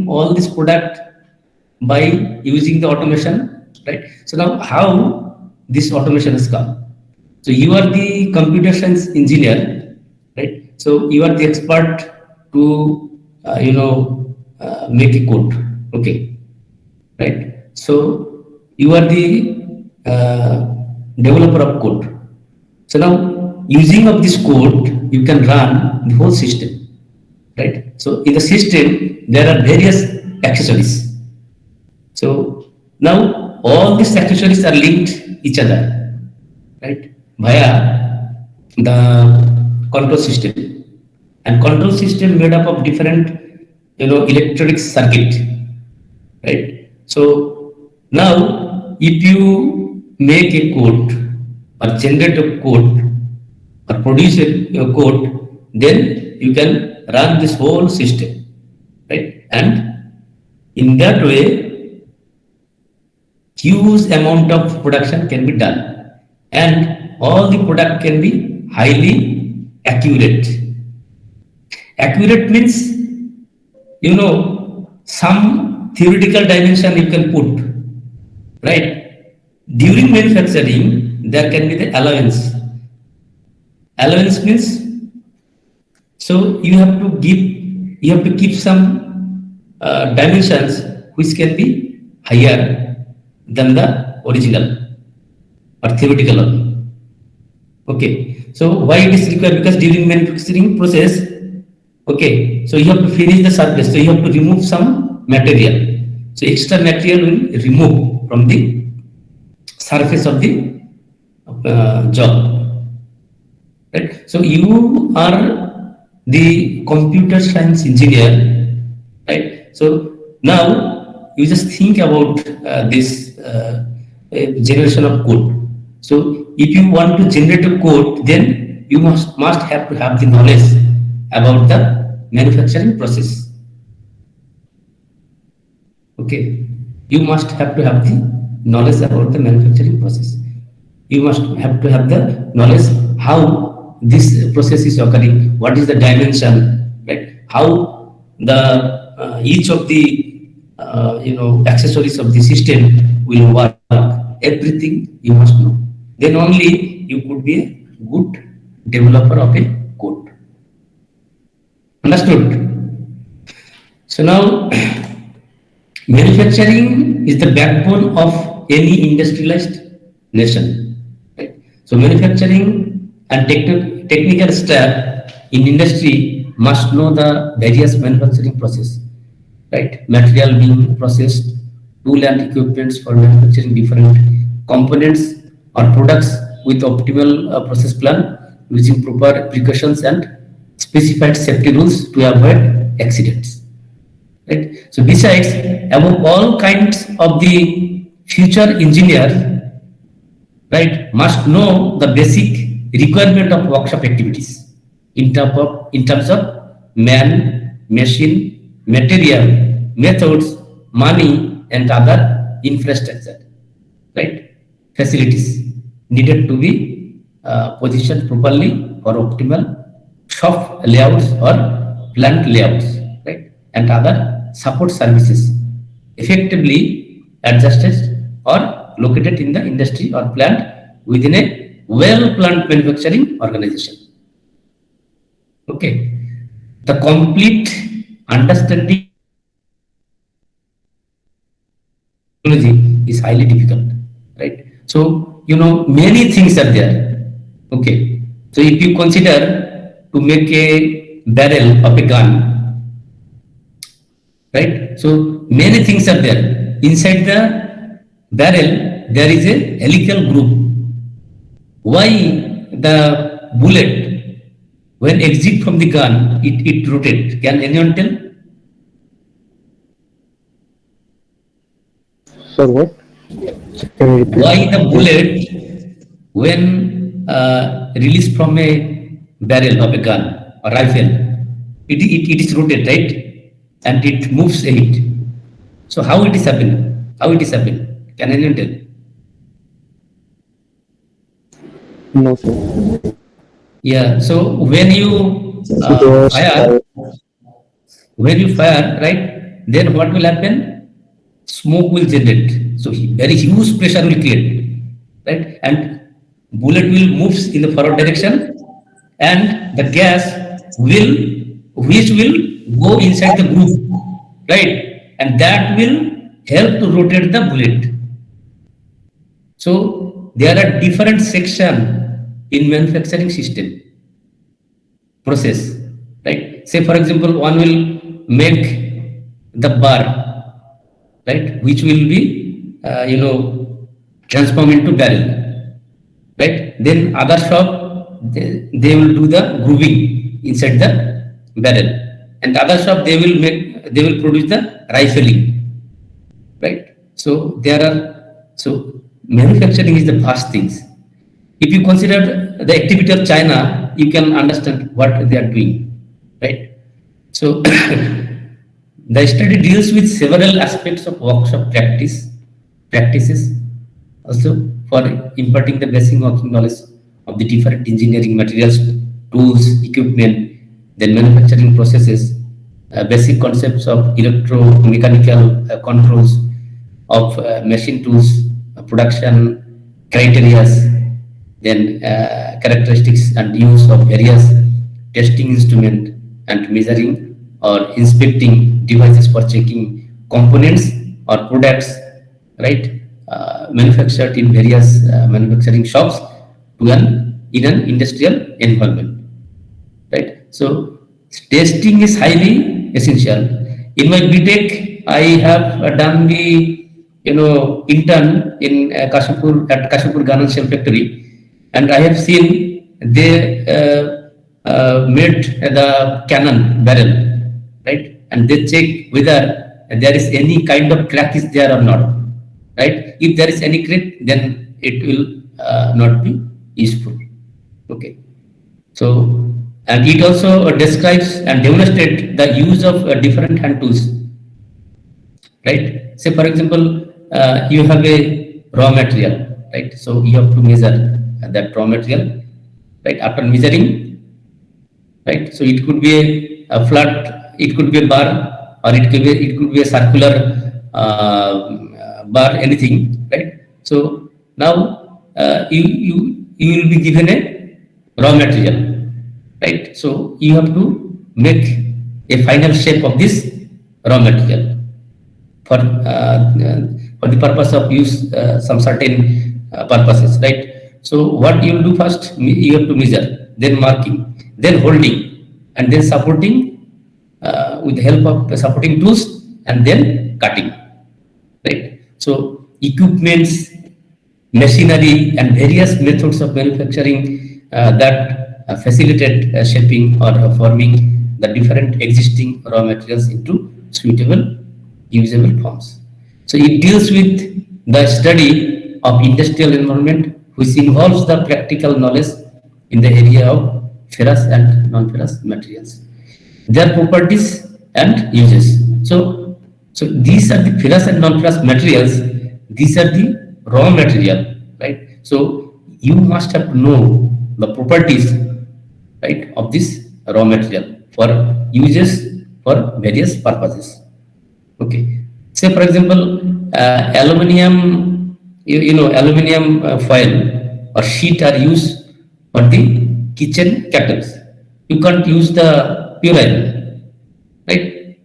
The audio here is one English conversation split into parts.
producing all this product by using the automation, right? So now how this automation has come? So you are the computer science engineer, right? So you are the expert to make a code, okay, right? So you are the developer of code. So now using of this code, you can run the whole system, right? So in the system there are various accessories. So now all these accessories are linked each other, right, via the control system, and control system made up of different electronic circuit, right? So now if you make a code or generate a code or produce a code, then you can run this whole system, right? And in that way huge amount of production can be done, and all the product can be highly accurate. Accurate means some theoretical dimension you can put, right? During manufacturing there can be the allowance. Allowance means, so you have to keep some dimensions which can be higher than the original or theoretical only. Okay, so why it is required? Because during manufacturing process, okay, so you have to finish the surface, so you have to remove some material. So extra material will remove from the surface of the job, right? So you are the computer science engineer, right? So now you just think about this generation of code. So if you want to generate a code, then you must have to have the knowledge about the manufacturing process. Okay, you must have to have the knowledge about the manufacturing process. You must have to have the knowledge how this process is occurring, what is the dimension, right? How the each of the accessories of the system will work. Everything you must know. Then only you could be a good developer of a code. Understood? So now manufacturing is the backbone of any industrialized nation, right? So manufacturing and technical staff in industry must know the various manufacturing process, right? Material being processed, tool and equipments for manufacturing different components or products with optimal process plan, using proper precautions and specified safety rules to avoid accidents, right? So besides, above all kinds of the future engineer, right, must know the basic requirement of workshop activities in terms of man, machine, material, methods, money, and other infrastructure, right? Facilities needed to be positioned properly for optimal shop layouts or plant layouts, right? And other support services effectively adjusted or located in the industry or plant within a well-planned manufacturing organization. Okay, the complete understanding is highly difficult, right? So many things are there. Okay, so if you consider to make a barrel of a gun, right? So many things are there. Inside the barrel there is a helical groove. Why the bullet, when exit from the gun, it rotates? Can anyone tell? Sir, what? Why the bullet, when released from a barrel of a gun or rifle, it is rotated, right? And it moves ahead. So how it is happening? How it is happening? Can anyone tell? No, sir. Yeah. So when you fire, right? then what will happen? Smoke will generate. So very huge pressure will create, right? And bullet will moves in the forward direction, and the gas will, which will go inside the groove, right? And that will help to rotate the bullet. So there are different sections in manufacturing system process, right? Say for example, one will make the bar, right, which will be transformed into barrel, right? Then other shop they will do the grooving inside the barrel, and other shop they will produce the rifling, right? So there are, so manufacturing is the vast things. If you consider the activity of China, you can understand what they are doing, right? So the study deals with several aspects of workshop practices, also for imparting the basic working knowledge of the different engineering materials, tools, equipment, then manufacturing processes, basic concepts of electromechanical controls of machine tools, production criteria, then characteristics and use of various testing instrument and measuring or inspecting devices for checking components or products, right, manufactured in various manufacturing shops in an industrial environment, right? So testing is highly essential. In my BTech, I have done the intern in Kashipur Gun Shell Factory, and I have seen they made the cannon barrel, right? And they check whether there is any kind of crack is there or not, right? If there is any crack, then it will not be useful. Okay. So, and it also describes and demonstrates the use of different hand tools, right? Say for example, you have a raw material, right? So you have to measure that raw material, right? After measuring, right? So it could be a flat, it could be a bar, or it could be a circular bar, anything, right? So now you will be given a raw material, right? So you have to make a final shape of this raw material for the purpose of use some certain purposes, right? So what you will do first, you have to measure, then marking, then holding, and then supporting with the help of supporting tools, and then cutting, right? So equipments, machinery, and various methods of manufacturing that facilitate shaping or forming the different existing raw materials into suitable usable forms. So it deals with the study of industrial environment, which involves the practical knowledge in the area of ferrous and non-ferrous materials, their properties and uses. So these are the ferrous and non-ferrous materials. These are the raw material, right? So you must have to know the properties, right, of this raw material for uses for various purposes. Okay. Say for example, aluminium, aluminium foil or sheet are used for the kitchen kettles. You can't use the pure iron, right?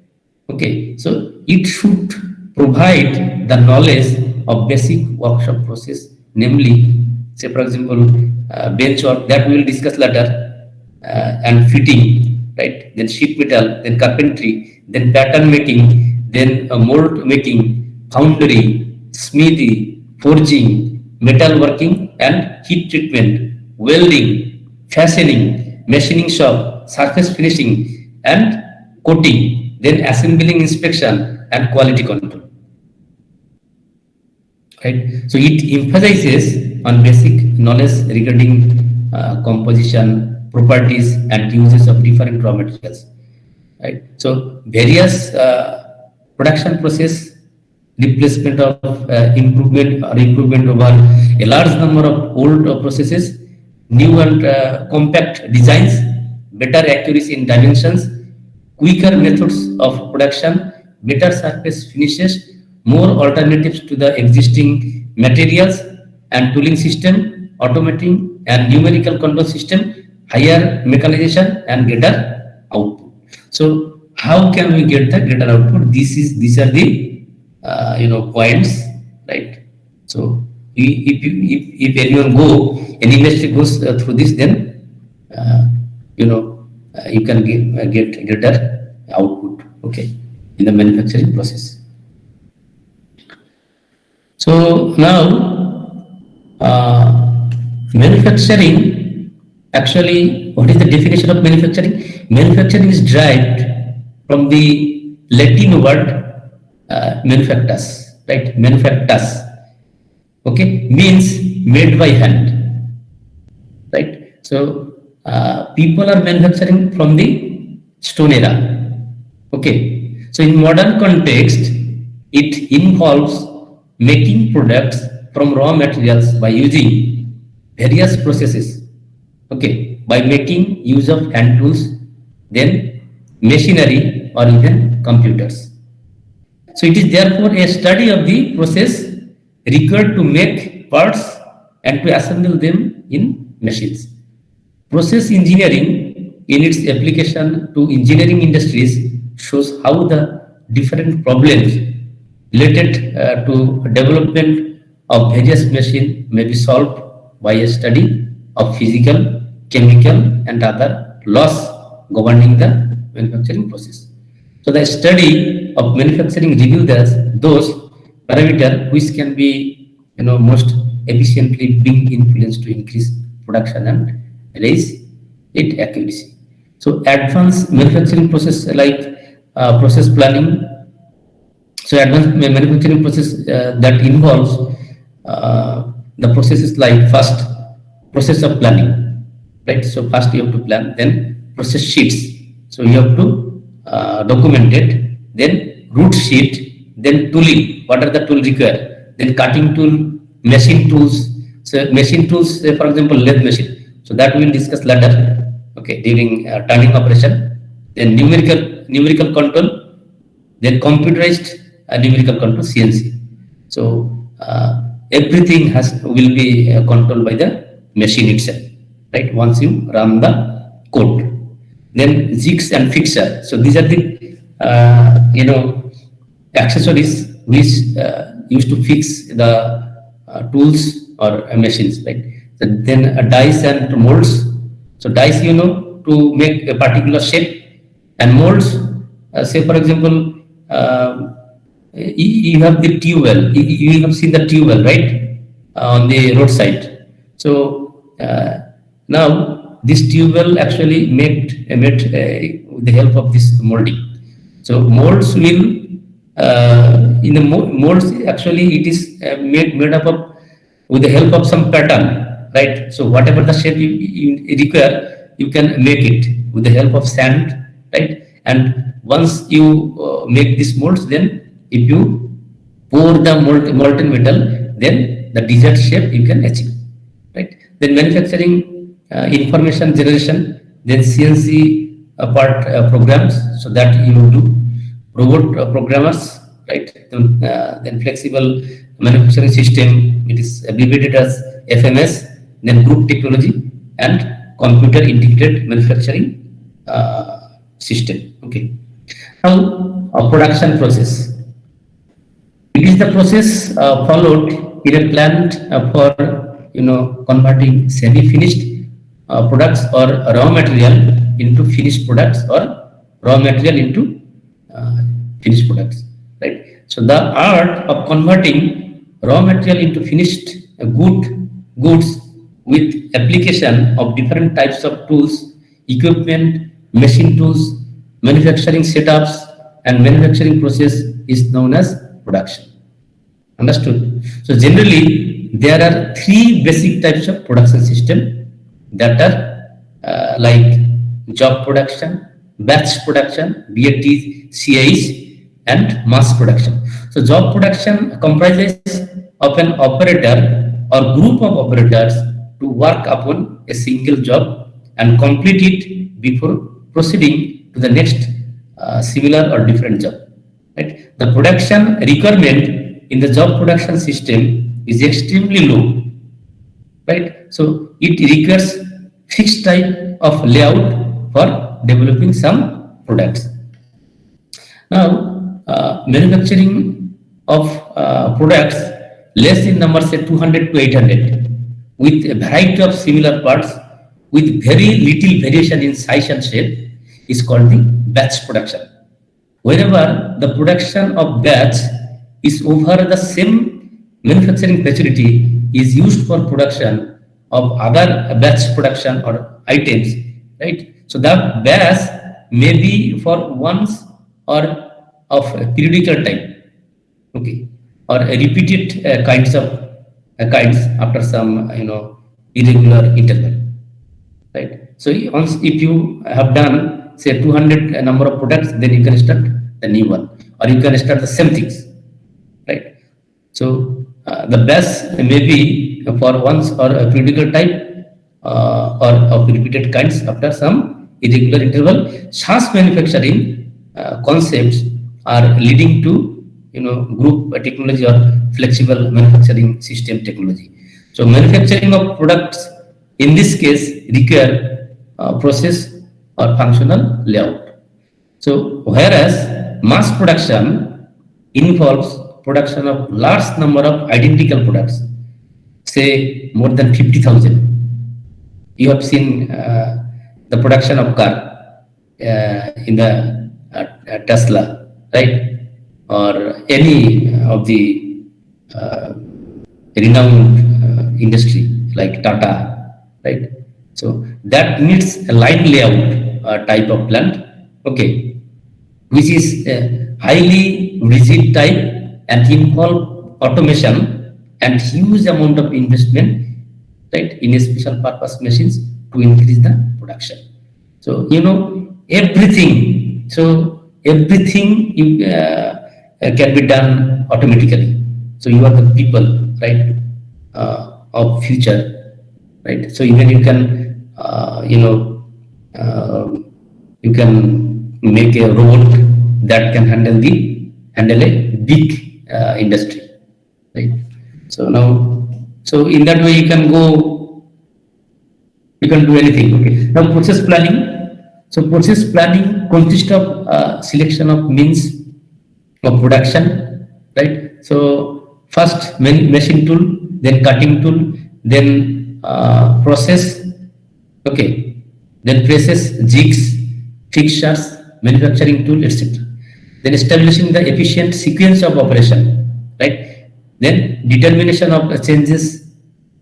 Okay. So it should provide the knowledge of basic workshop process, namely, say for example, bench work that we will discuss later, and fitting, right? Then sheet metal, then carpentry, then pattern making, then mold making, foundry, smithy, forging, metal working and heat treatment, welding, fastening, machining shop, surface finishing and coating, then assembling, inspection and quality control, right? So it emphasizes on basic knowledge regarding composition, properties and uses of different raw materials, right? So various production process, replacement of improvement over a large number of old processes, new and compact designs, better accuracy in dimensions, quicker methods of production, better surface finishes, more alternatives to the existing materials and tooling system, automating and numerical control system, higher mechanization and greater output. So how can we get the greater output? These are the points, right? So if anyone any industry goes through this, then you can get greater output, okay, in the manufacturing process. So now manufacturing, actually, what is the definition of manufacturing? Manufacturing is derived from the Latin word manufactus, right? Manufactus, okay, means made by hand, right? So people are manufacturing from the stone era, okay. So in modern context, it involves making products from raw materials by using various processes, okay, by making use of hand tools, then machinery or even computers. So it is therefore a study of the process required to make parts and to assemble them in machines. Process engineering in its application to engineering industries shows how the different problems related to development of various machines may be solved by a study of physical, chemical and other laws governing the manufacturing process. So the study of manufacturing reveals those parameters which can be most efficiently being influenced to increase production and raise its accuracy. So advanced manufacturing process like process planning. So advanced manufacturing process that involves the processes like first process of planning, right? So first you have to plan, then process sheets. So you have to document it, then root sheet, then tooling. What are the tools required? Then cutting tool, machine tools. So machine tools, say for example, lathe machine. So that we will discuss later, okay, during turning operation. Then numerical control, then computerized numerical control, CNC. So everything will be controlled by the machine itself, right? Once you run the code. Then jigs and fixture. So these are the accessories which used to fix the tools or machines, right? So then dies and molds. So dies, to make a particular shape, and molds. Say for example, you have the tube well. You have seen the tube well, right, on the roadside. So now this tube well actually made with the help of this molding. So molds will in the molds actually it is made up of with the help of some pattern, right? So whatever the shape you require, you can make it with the help of sand, right? And once you make these molds, then if you pour the molten metal, then the desired shape you can achieve, right? Then manufacturing information generation, then CNC part programs, so that you do robot programmers, right? Then flexible manufacturing system, it is abbreviated as FMS, then group technology and computer integrated manufacturing system, okay. Now production process. It is the process followed in a plant for converting semi-finished products or raw material into finished products or raw material into finished products, right? So the art of converting raw material into finished goods with application of different types of tools, equipment, machine tools, manufacturing setups and manufacturing process is known as production. Understood? So generally there are three basic types of production system that are like job production, batch production, BAT, CIs, and mass production. So job production comprises of an operator or group of operators to work upon a single job and complete it before proceeding to the next similar or different job, right? The production requirement in the job production system is extremely low, right? So it requires fixed type of layout for developing some products. Now, manufacturing of products less in number, say 200 to 800, with a variety of similar parts with very little variation in size and shape is called the batch production. Wherever the production of batch is over the same manufacturing facility is used for production of other batch production or items, right? So that batch may be for once or of a periodical type, okay, or a repeated kinds after some irregular interval, right? So once if you have done say 200 number of products, then you can start the new one, or you can start the same things, right? So the batch may be for once or a periodical type or of repeated kinds after some irregular interval. Such manufacturing concepts are leading to group technology or flexible manufacturing system technology. So manufacturing of products in this case require process or functional layout. So whereas mass production involves production of large number of identical products, say more than 50,000. You have seen the production of car in the Tesla, right? Or any of the renowned industry like Tata, right? So that needs a line layout type of plant, okay, which is a highly rigid type and involve automation and huge amount of investment, right, in a special purpose machines to increase the production. So everything. So everything can be done automatically. So you are the people, right, of future, right? So even you can, you can make a robot that can handle a big industry, right? So now, so in that way you can do anything. Okay. Now process planning. So process planning consists of selection of means of production, right? So first machine tool, then cutting tool, then process, okay, then presses, jigs, fixtures, manufacturing tool, etc. Then establishing the efficient sequence of operation, right? Then determination of changes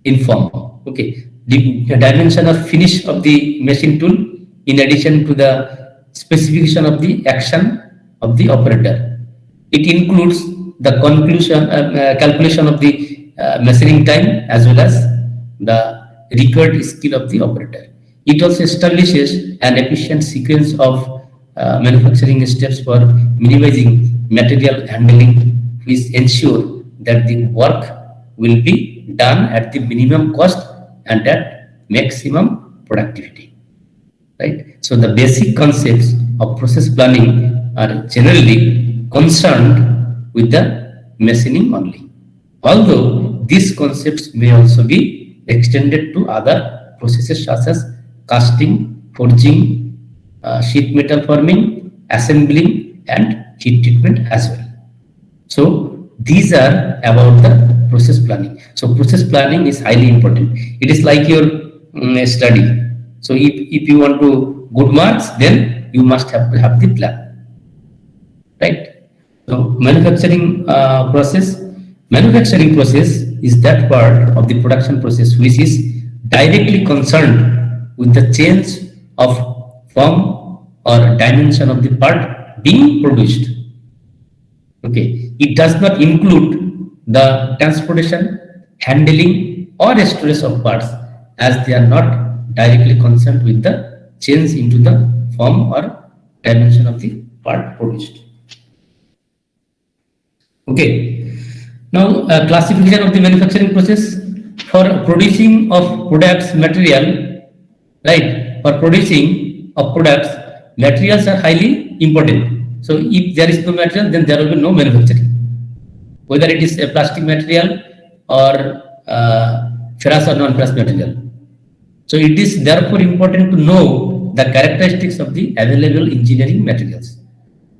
in form, okay, the dimension of finish of the machine tool in addition to the specification of the action of the operator. It includes the calculation of the measuring time as well as the required skill of the operator. It also establishes an efficient sequence of manufacturing steps for minimizing material handling, which ensure that the work will be done at the minimum cost and at maximum productivity, right? So the basic concepts of process planning are generally concerned with the machining only, although these concepts may also be extended to other processes such as casting, forging, sheet metal forming, assembling, and heat treatment as well. So these are about the process planning. So process planning is highly important. It is like your study. So if you want to good marks, then you must have the plan, right? So manufacturing process is that part of the production process which is directly concerned with the change of form or dimension of the part being produced. Okay, it does not include the transportation, handling, or storage of parts, as they are not directly concerned with the change into the form or dimension of the part produced. Okay, now classification of the manufacturing process. For producing of products material, right? For producing of products, materials are highly important. So if there is no material, then there will be no manufacturing. Whether it is a plastic material or ferrous or non-ferrous material. So it is therefore important to know the characteristics of the available engineering materials.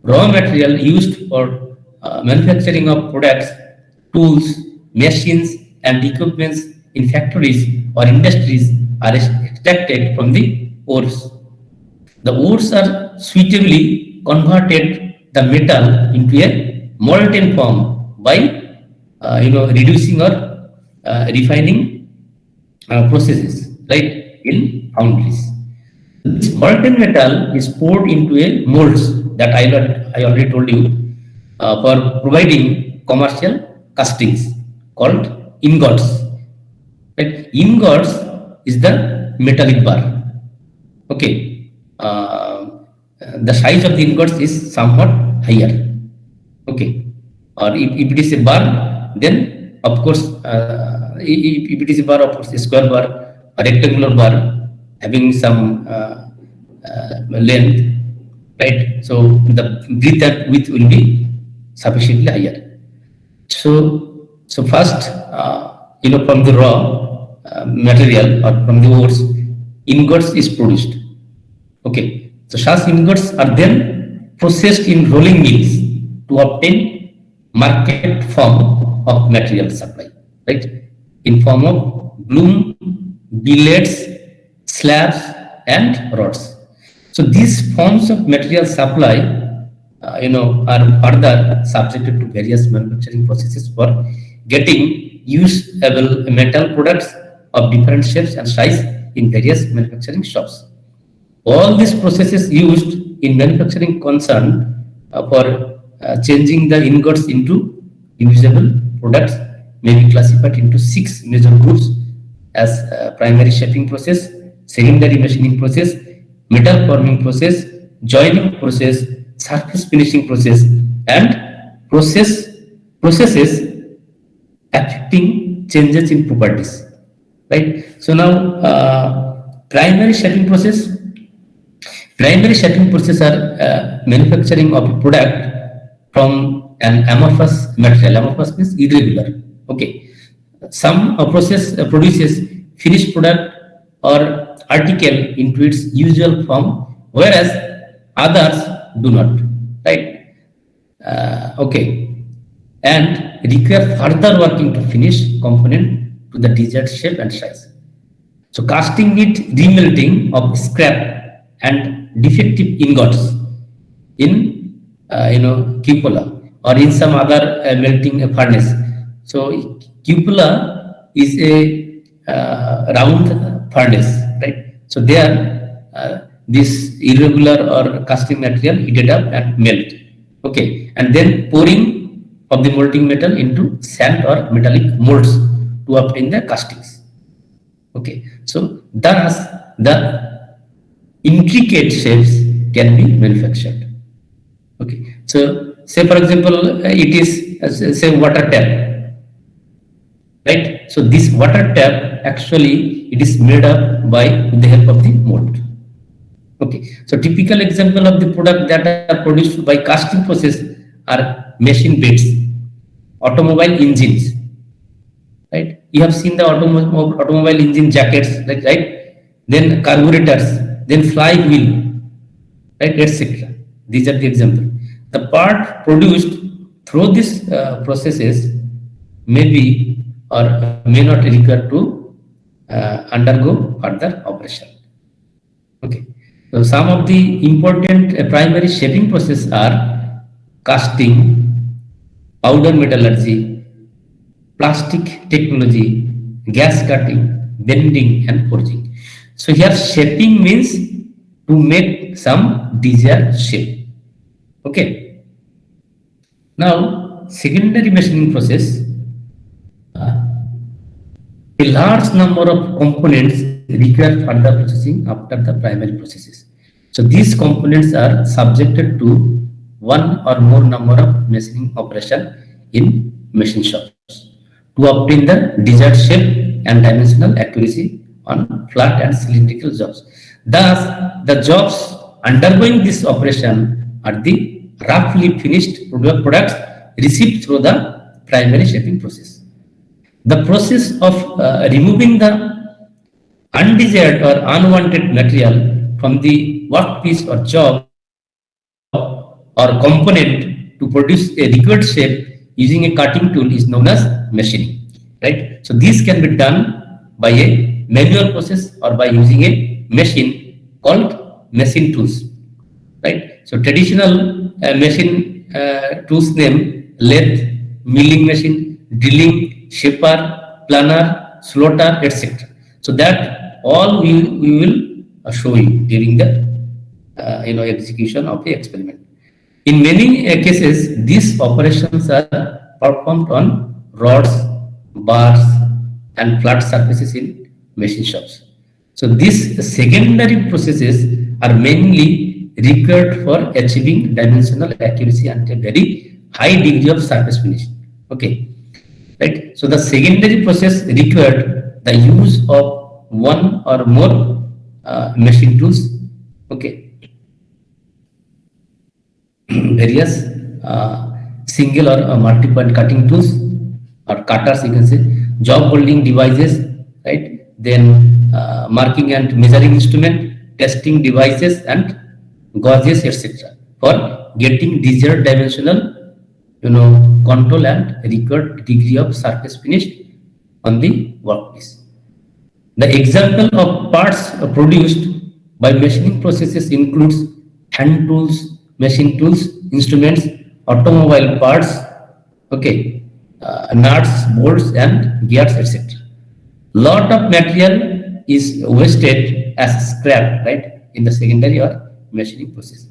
Raw material used for manufacturing of products, tools, machines, and equipments in factories or industries are extracted from the ores. The ores are suitably converted the metal into a molten form by reducing or refining processes, right, in foundries. This molten metal is poured into a molds that I already told you for providing commercial castings called ingots. Right? Ingots is the metallic bar. Okay, the size of the ingots is somewhat higher. Okay, or if it is a bar, then of course, if it is a bar, of course, a square bar, a rectangular bar having some length, right? So the breadth and width will be sufficiently higher. So first, from the raw material or from the ores, ingots is produced. Okay, so such ingots are then processed in rolling mills to obtain market form of material supply, right? In form of bloom, billets, slabs, and rods. So these forms of material supply, are further subjected to various manufacturing processes for getting usable metal products of different shapes and size in various manufacturing shops. All these processes used in manufacturing concern for changing the ingots into usable products may be classified into 6 major groups as primary shaping process, secondary machining process, metal forming process, joining process, surface finishing process, and processes affecting changes in properties. Right. So now primary shaping process. Primary shaping process are manufacturing of a product from an amorphous material. Amorphous means irregular. Okay. Some process produces finished product or article into its usual form, whereas others do not. Right. Okay. And require further working to finish component to the desired shape and size. So casting it, remelting of scrap and defective ingots in cupola or in some other melting furnace. So cupola is a round furnace, right? So there this irregular or casting material heated up and melt. Okay, and then pouring of the molten metal into sand or metallic molds to obtain the castings. Okay, so thus the intricate shapes can be manufactured. Okay, so say for example, it is say water tap, right? So this water tap actually it is made up with the help of the mold. Okay, so typical example of the product that are produced by casting process are machine beds, automobile engines, right? You have seen the automobile engine jackets, right? Then carburetors, then flywheel, right, etc. These are the examples. The part produced through these processes may be or may not require to undergo further operation. Okay. So some of the important primary shaping processes are casting, powder metallurgy, plastic technology, gas cutting, bending, and forging. So here shaping means to make some desired shape. Okay. Now secondary machining process. A large number of components require further processing after the primary processes. So these components are subjected to one or more number of machining operation in machine shops to obtain the desired shape and dimensional accuracy on flat and cylindrical jobs. Thus, the jobs undergoing this operation are the roughly finished products received through the primary shaping process. The process of removing the undesired or unwanted material from the workpiece or job or component to produce a required shape using a cutting tool is known as machining, right? So this can be done by a manual process or by using a machine called machine tools, right? So traditional machine tools name lathe, milling machine, drilling, shaper, planer, slaughter, etc. So that all we will show you during the execution of the experiment. In many cases, these operations are performed on rods, bars, and flat surfaces in machine shops. So these secondary processes are mainly required for achieving dimensional accuracy and a very high degree of surface finish. Okay, right? So the secondary process required the use of one or more machine tools. Okay, various single or multi-point cutting tools or cutters, you can say, job holding devices, right? Then marking and measuring instrument, testing devices, and gauges, etc. for getting desired dimensional, control and required degree of surface finish on the workpiece. The example of parts produced by machining processes includes hand tools, machine tools, instruments, automobile parts, okay, nuts, bolts, and gears, etc. Lot of material is wasted as scrap, right, in the secondary or machining process.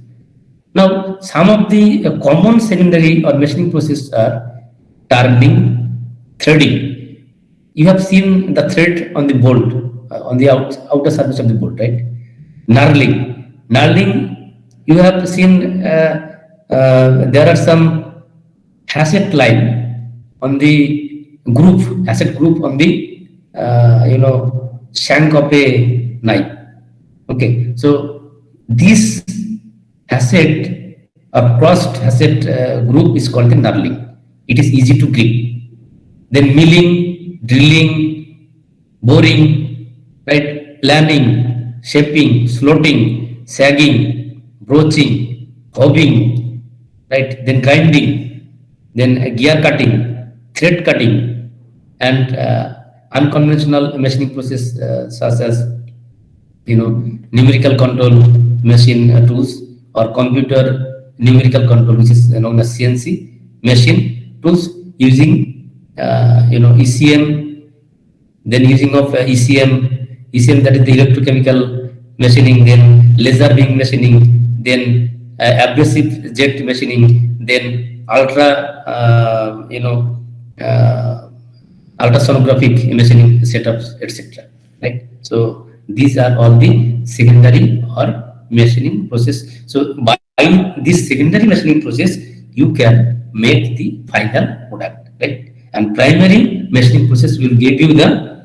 Now, some of the common secondary or machining processes are turning, threading. You have seen the thread on the bolt, on the outer surface of the bolt, right? Knurling. Knurling, you have seen there are some facet line on the groove, asset groove on the, shank of a knife. Okay, so this asset or crossed asset group is called the knurling. It is easy to grip. Then milling, drilling, boring, right, planing, shaping, slotting, sagging, broaching, hobbing, right, then grinding, then gear cutting, thread cutting, and unconventional machining process such as numerical control machine tools or computer numerical control, which is known as CNC machine tools using ECM, then using of ECM, that is the electrochemical machining, then laser beam machining, then abrasive jet machining, then ultrasonographic machining setups, etc. Right? So these are all the secondary or machining process. So by this secondary machining process, you can make the final product, right? And primary machining process will give you the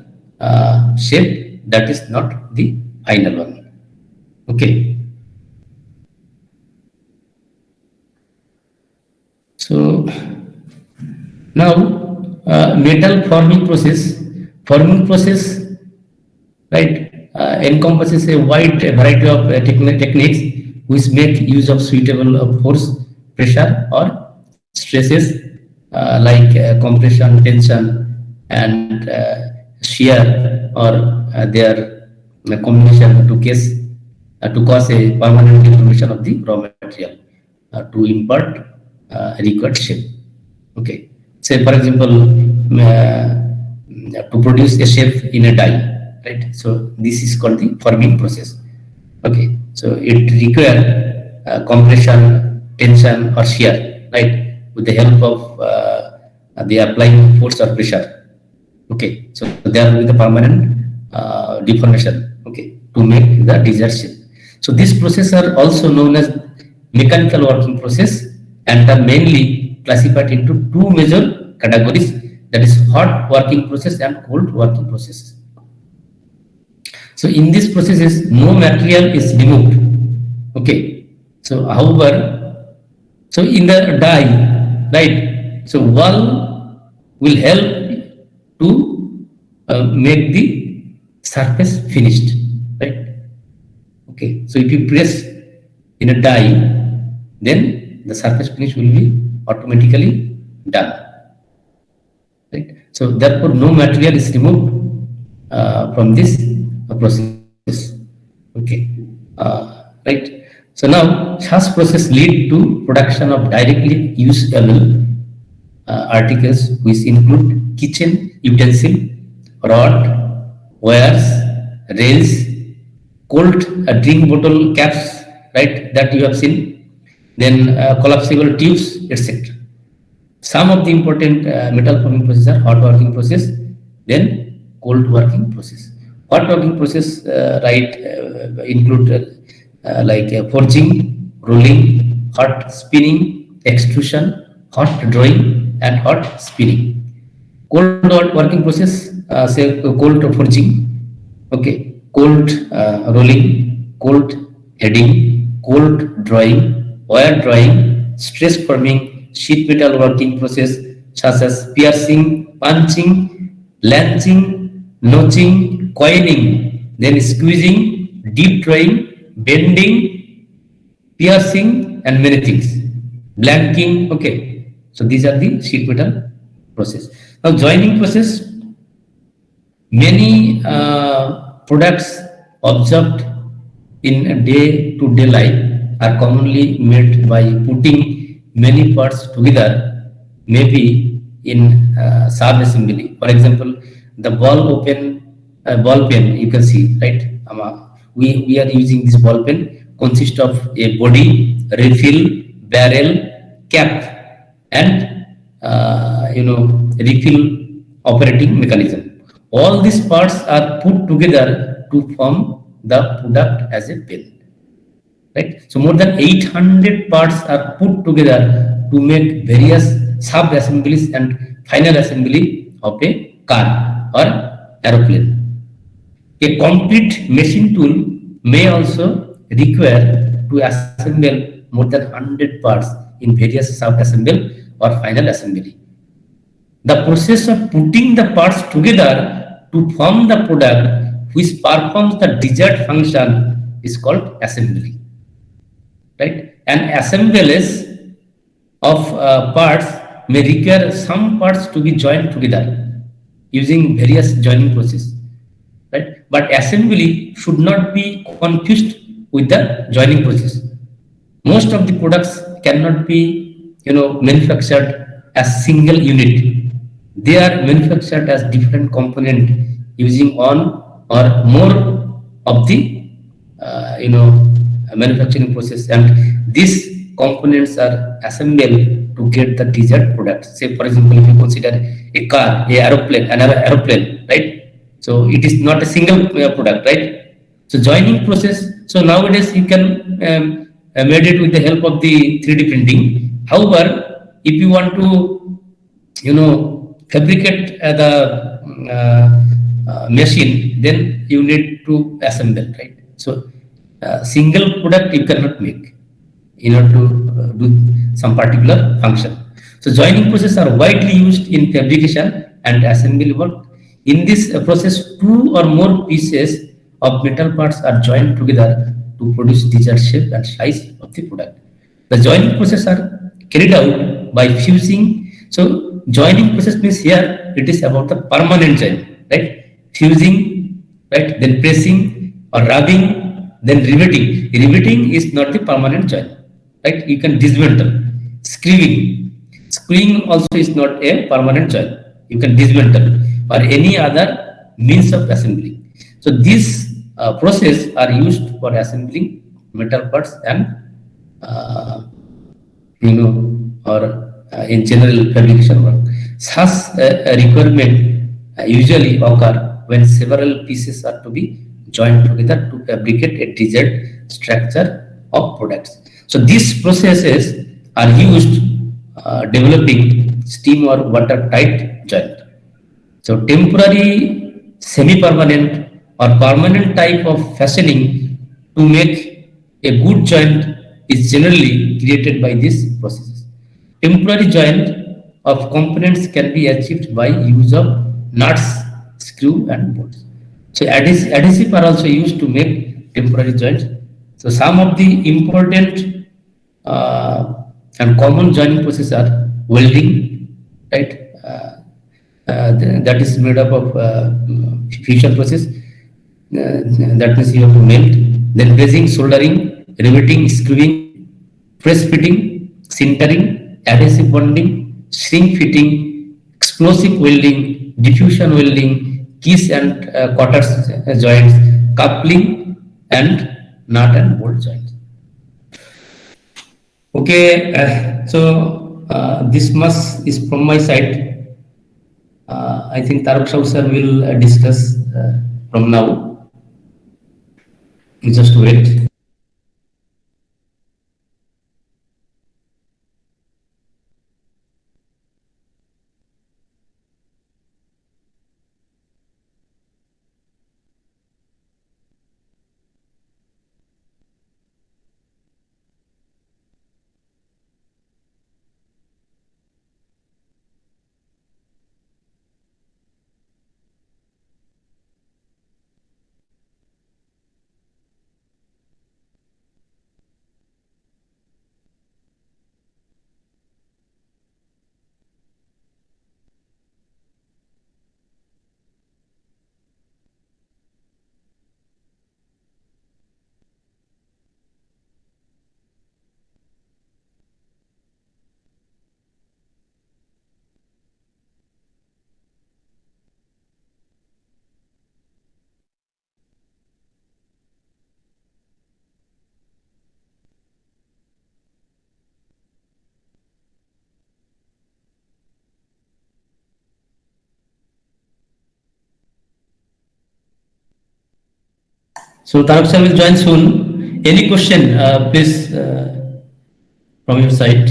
shape that is not the final one. Okay. So now metal forming process. Forming process, right, encompasses a wide variety of techniques which make use of suitable force, pressure, or stresses like compression, tension, and shear, or their combination to cause a permanent deformation of the raw material to impart required shape. Okay. Say for example, to produce a shape in a die, right? So this is called the forming process. Okay. So it requires compression, tension, or shear, right, with the help of the applying force or pressure. Okay. So there will be the permanent deformation. Okay, to make the desired shape. So these processes are also known as mechanical working process and are mainly classified into two major categories, that is hot working process and cold working process. So in these processes, no material is removed. Okay. So however, So in the die, right? So wall will help to make the surface finished, right? Okay. So if you press in a die, then the surface finish will be automatically done, right? So therefore, no material is removed from this process. Okay, right. So now such process lead to production of directly usable articles which include kitchen utensil, rod, wires, rails, cold drink bottle caps, right, that you have seen, then collapsible tubes, etc. Some of the important metal forming process are hot working process, then cold working process. Hot working process, right, include like forging, rolling, hot spinning, extrusion, hot drawing, and hot spinning. Cold working process, say cold forging, okay, cold rolling, cold heading, cold drawing, wire drawing, stress forming, sheet metal working process such as piercing, punching, lancing, notching, coiling, then squeezing, deep drawing, bending, piercing, and many things. Blanking, okay. So these are the sheet metal process. Now joining process, many products observed in day-to-day life are commonly made by putting many parts together, maybe in sub-assembly. For example, the ball pen you can see, right? We are using this ball pen consists of a body, refill, barrel, cap, and refill operating mechanism. All these parts are put together to form the product as a pen, right? So more than 800 parts are put together to make various sub assemblies and final assembly of a car or aeroplane. A complete machine tool may also require to assemble more than 100 parts in various sub-assembly or final assembly. The process of putting the parts together to form the product which performs the desired function is called assembly, right? And assemblies of parts may require some parts to be joined together using various joining process, right? But assembly should not be confused with the joining process. Most of the products cannot be manufactured as single unit. They are manufactured as different component using one or more of the manufacturing process, and these components are assembled to get the desired product. Say for example, if you consider a car, another aeroplane, right? So it is not a single product, right? So joining process. So nowadays you can made it with the help of the 3D printing. However, if you want to fabricate the machine, then you need to assemble, right? So single product you cannot make in order to do some particular function. So joining process are widely used in fabrication and assembly work. In this process, two or more pieces of metal parts are joined together to produce desired shape and size of the product. The joining process are carried out by fusing. So joining process means here it is about the permanent join, right? Fusing, right? Then pressing or rubbing, then riveting. Riveting is not the permanent join, right? You can dismantle. Screwing. Screwing also is not a permanent join. You can dismantle or any other means of assembly. So these process are used for assembling metal parts and in general fabrication work. Such requirement usually occur when several pieces are to be joined together to fabricate a desired structure of products. So these processes are used developing steam or watertight joint. So temporary, semi-permanent or permanent type of fastening to make a good joint is generally created by these processes. Temporary joint of components can be achieved by use of nuts, screw, and bolts. So adhesive are also used to make temporary joints. So some of the important and common joining processes are welding, right? That is made up of fusion process. That means you have to melt. Then brazing, soldering, riveting, screwing, press fitting, sintering, adhesive bonding, shrink fitting, explosive welding, diffusion welding, keys and quarters joints, coupling, and nut and bolt joints. Okay, this much is from my side. I think Taruk Shaw sir will discuss from now. You just wait. So Taruk sir will join soon. Any question, please, from your side?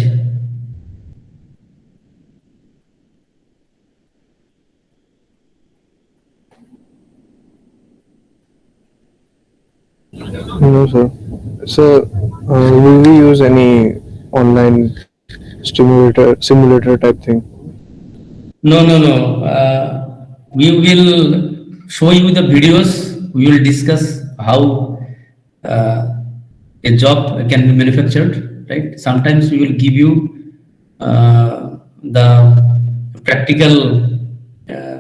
No, sir. So, will we use any online simulator type thing? No, no, no. We will show you the videos. We will discuss how uh, a job can be manufactured, right? Sometimes we will give you the practical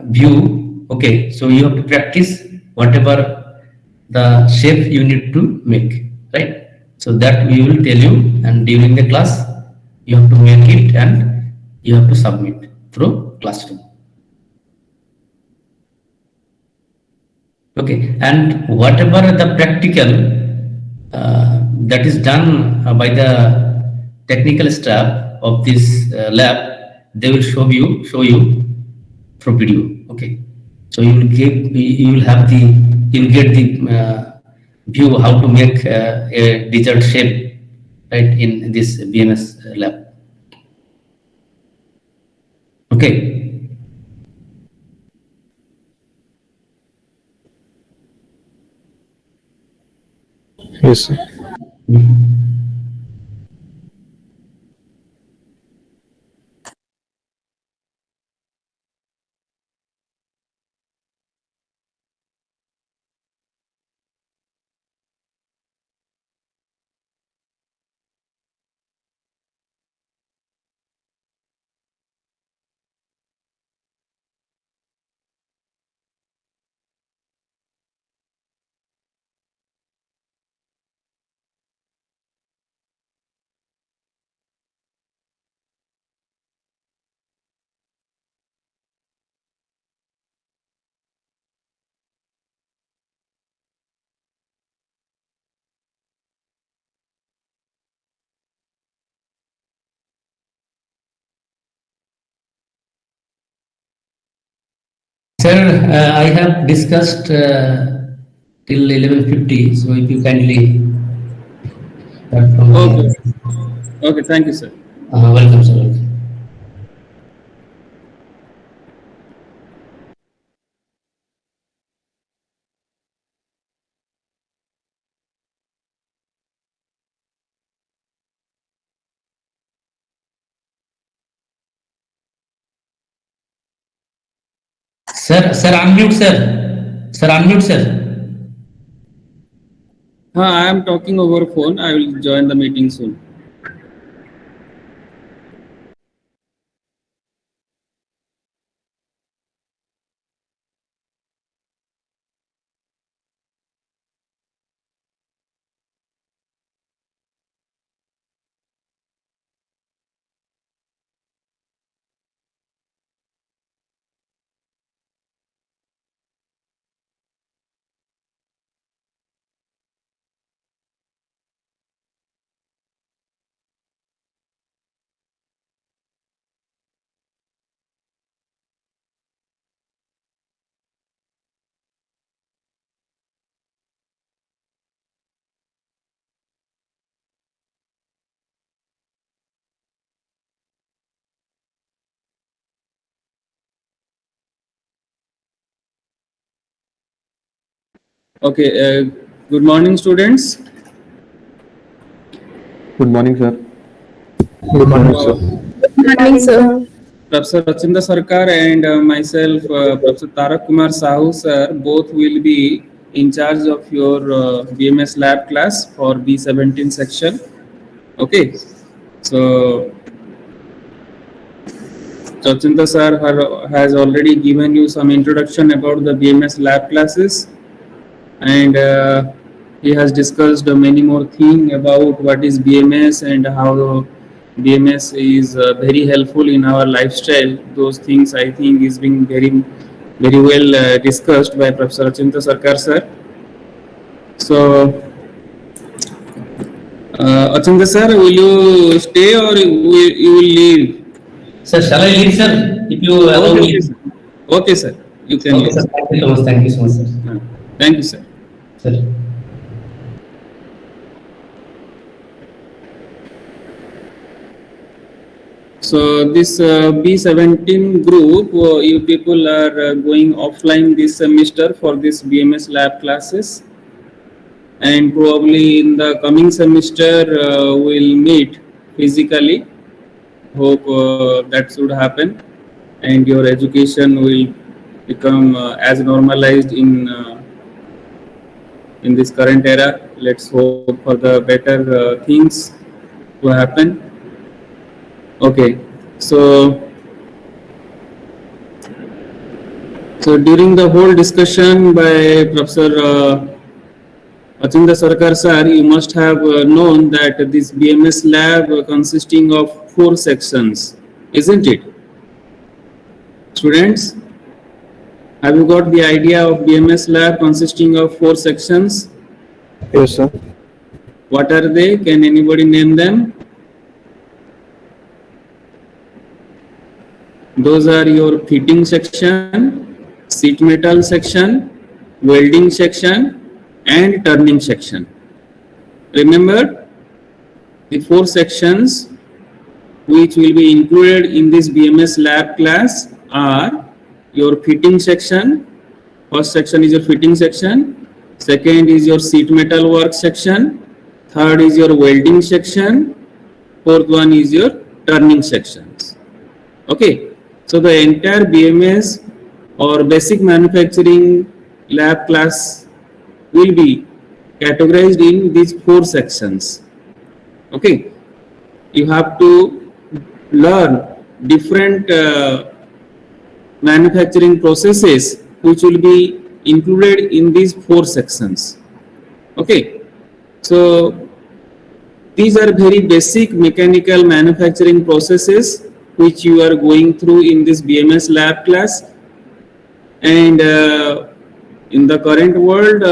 view. Okay, so you have to practice whatever the shape you need to make, right? So that we will tell you, and during the class, you have to make it and you have to submit through classroom. Okay, and whatever the practical that is done by the technical staff of this lab, they will show you through video. Okay, so you will have the you'll get the view how to make a desired shape, right, in this BMS lab. Okay. Yes, sir. Sir, I have discussed till 11:50, so if you kindly start from Okay. the. Okay. Thank you, sir. Welcome, sir. Welcome. Sir, unmute, sir. Sir, unmute, sir. I am talking over phone. I will join the meeting soon. Okay. Good morning, students. Good morning, sir. Good morning, sir. Good morning, sir. Professor Rachinda Sarkar and myself, Professor Tarak Kumar Sahu, sir, both will be in charge of your BMS lab class for B17 section. Okay. So, Rachinda sir has already given you some introduction about the BMS lab classes, and he has discussed many more things about what is BMS and how BMS is very helpful in our lifestyle. Those things I think is being very well discussed by Professor Achinta Sarkar sir. So, Achinta sir, will you stay or you will leave? Sir, shall I lead, sir? If you allow Okay, me. okay, sir. Okay, sir. You can Okay, leave. sir. Thank you so much. Thank you so much, sir. Thank you, sir. Sir. So this B17 group, you people are going offline this semester for this BMS lab classes, and probably in the coming semester we'll meet physically. Hope that should happen, and your education will become as normalized in this current era. Let's hope for the better things to happen. Okay, so during the whole discussion by Professor Achinda Sarkar sir, you must have known that this BMS lab consisting of 4 sections, isn't it? Students, have you got the idea of BMS lab consisting of 4 sections? Yes, sir. What are they? Can anybody name them? Those are your fitting section, sheet metal section, welding section, and turning section. Remember, the 4 sections which will be included in this BMS lab class are your fitting section. First section is your fitting section. Second is your sheet metal work section. Third is your welding section. Fourth one is your turning sections. Okay. So the entire BMS or basic manufacturing lab class will be categorized in these 4 sections. Okay. You have to learn different manufacturing processes which will be included in these 4 sections. Okay. So these are very basic mechanical manufacturing processes which you are going through in this BMS lab class, and in the current world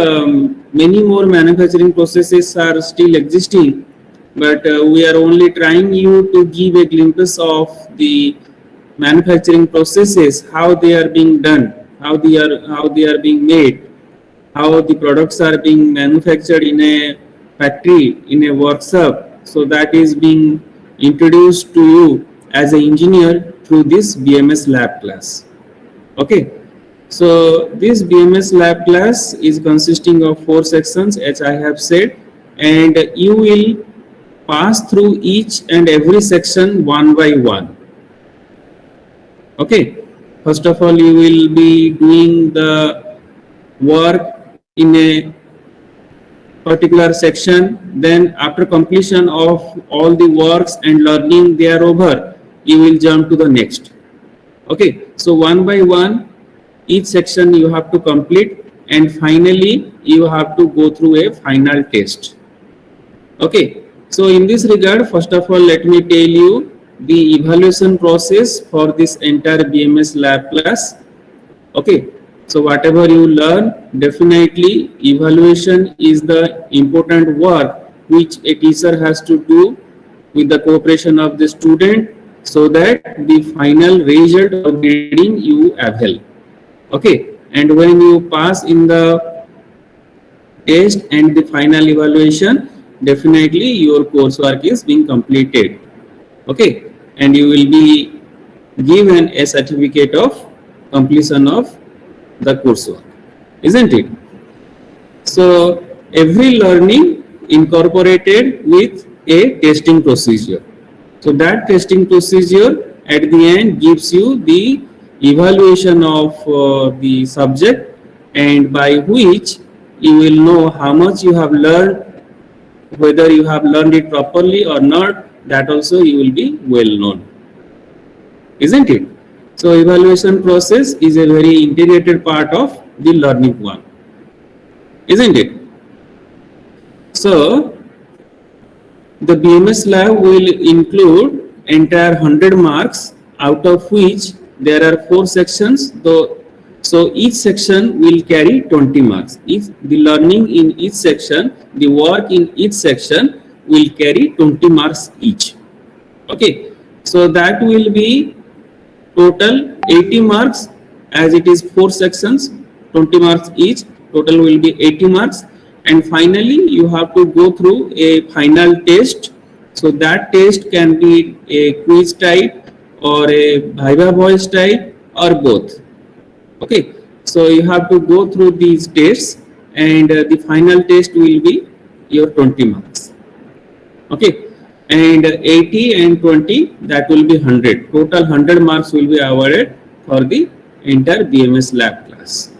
many more manufacturing processes are still existing, but we are only trying you to give a glimpse of the manufacturing processes, how they are being done, how they are being made, how the products are being manufactured in a factory, in a workshop. So that is being introduced to you as an engineer through this BMS lab class. Okay. So this BMS lab class is consisting of 4 sections, as I have said, and you will pass through each and every section one by one. Okay. first of all you will be doing the work in a particular section, then after completion of all the works and learning they are over, you will jump to the next. Okay, so one by one each section you have to complete, and finally you have to go through a final test. Okay, so in this regard, first of all let me tell you the evaluation process for this entire BMS lab class. Okay, so whatever you learn, definitely evaluation is the important work which a teacher has to do with the cooperation of the student, so that the final result or grading you avail. Okay, and when you pass in the test and the final evaluation, definitely your coursework is being completed. Okay, and you will be given a certificate of completion of the coursework, isn't it? So every learning incorporated with a testing procedure. So that testing procedure at the end gives you the evaluation of the subject, and by which you will know how much you have learned, whether you have learned it properly or not, that also you will be well known, isn't it? So evaluation process is a very integrated part of the learning one, isn't it? So the BMS lab will include entire 100 marks, out of which there are 4 sections. So each section will carry 20 marks. If the learning in each section, the work in each section will carry 20 marks each. Okay, so that will be total 80 marks, as it is 4 sections, 20 marks each, total will be 80 marks. And finally you have to go through a final test. So that test can be a quiz type or a viva voice type or both. Okay, so you have to go through these tests, and the final test will be your 20 marks. Okay, and 80 and 20, that will be 100. Total 100 marks will be awarded for the entire BMS lab class.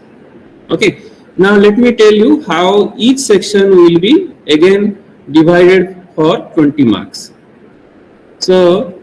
Okay, now let me tell you how each section will be again divided for 20 marks. So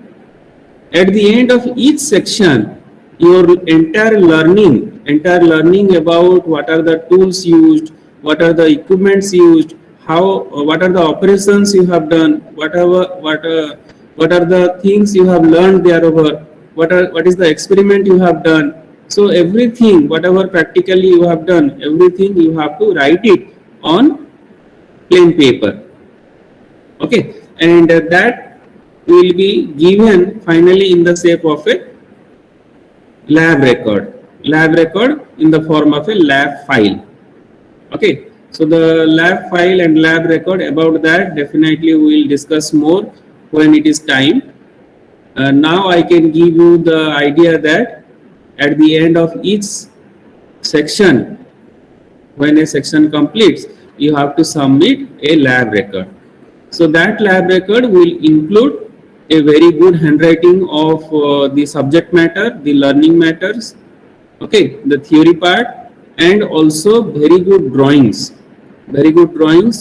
at the end of each section, your entire learning about what are the tools used, what are the equipments used, what are the operations you have done, what are the things you have learned thereover, what is the experiment you have done. So everything, whatever practically you have done, everything you have to write it on plain paper. Okay, and that will be given finally in the shape of a lab record in the form of a lab file. Okay, so the lab file and lab record, about that definitely we will discuss more when it is time. Now I can give you the idea that at the end of each section, when a section completes, you have to submit a lab record. So that lab record will include a very good handwriting of the subject matter, the learning matters, okay, the theory part, and also very good drawings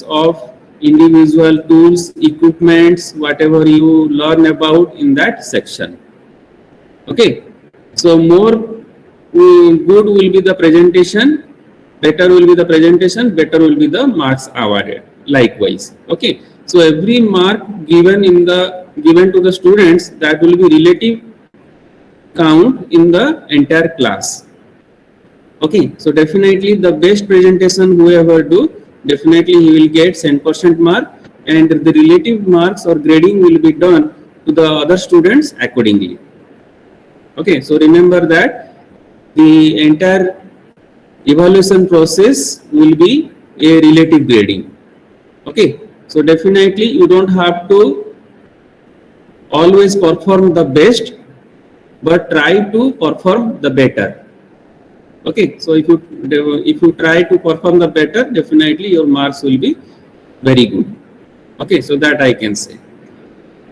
of individual tools, equipments, whatever you learn about in that section. Okay, so more good will be the presentation, better will be the presentation, better will be the marks awarded likewise. Okay, so every mark given to the students, that will be relative count in the entire class. Okay, so definitely the best presentation whoever do, definitely he will get 10% mark, and the relative marks or grading will be done to the other students accordingly. Okay, so remember that the entire evaluation process will be a relative grading. Okay, so definitely you don't have to always perform the best, but try to perform the better. Okay, so if you try to perform the better, definitely your marks will be very good. Okay, so that I can say.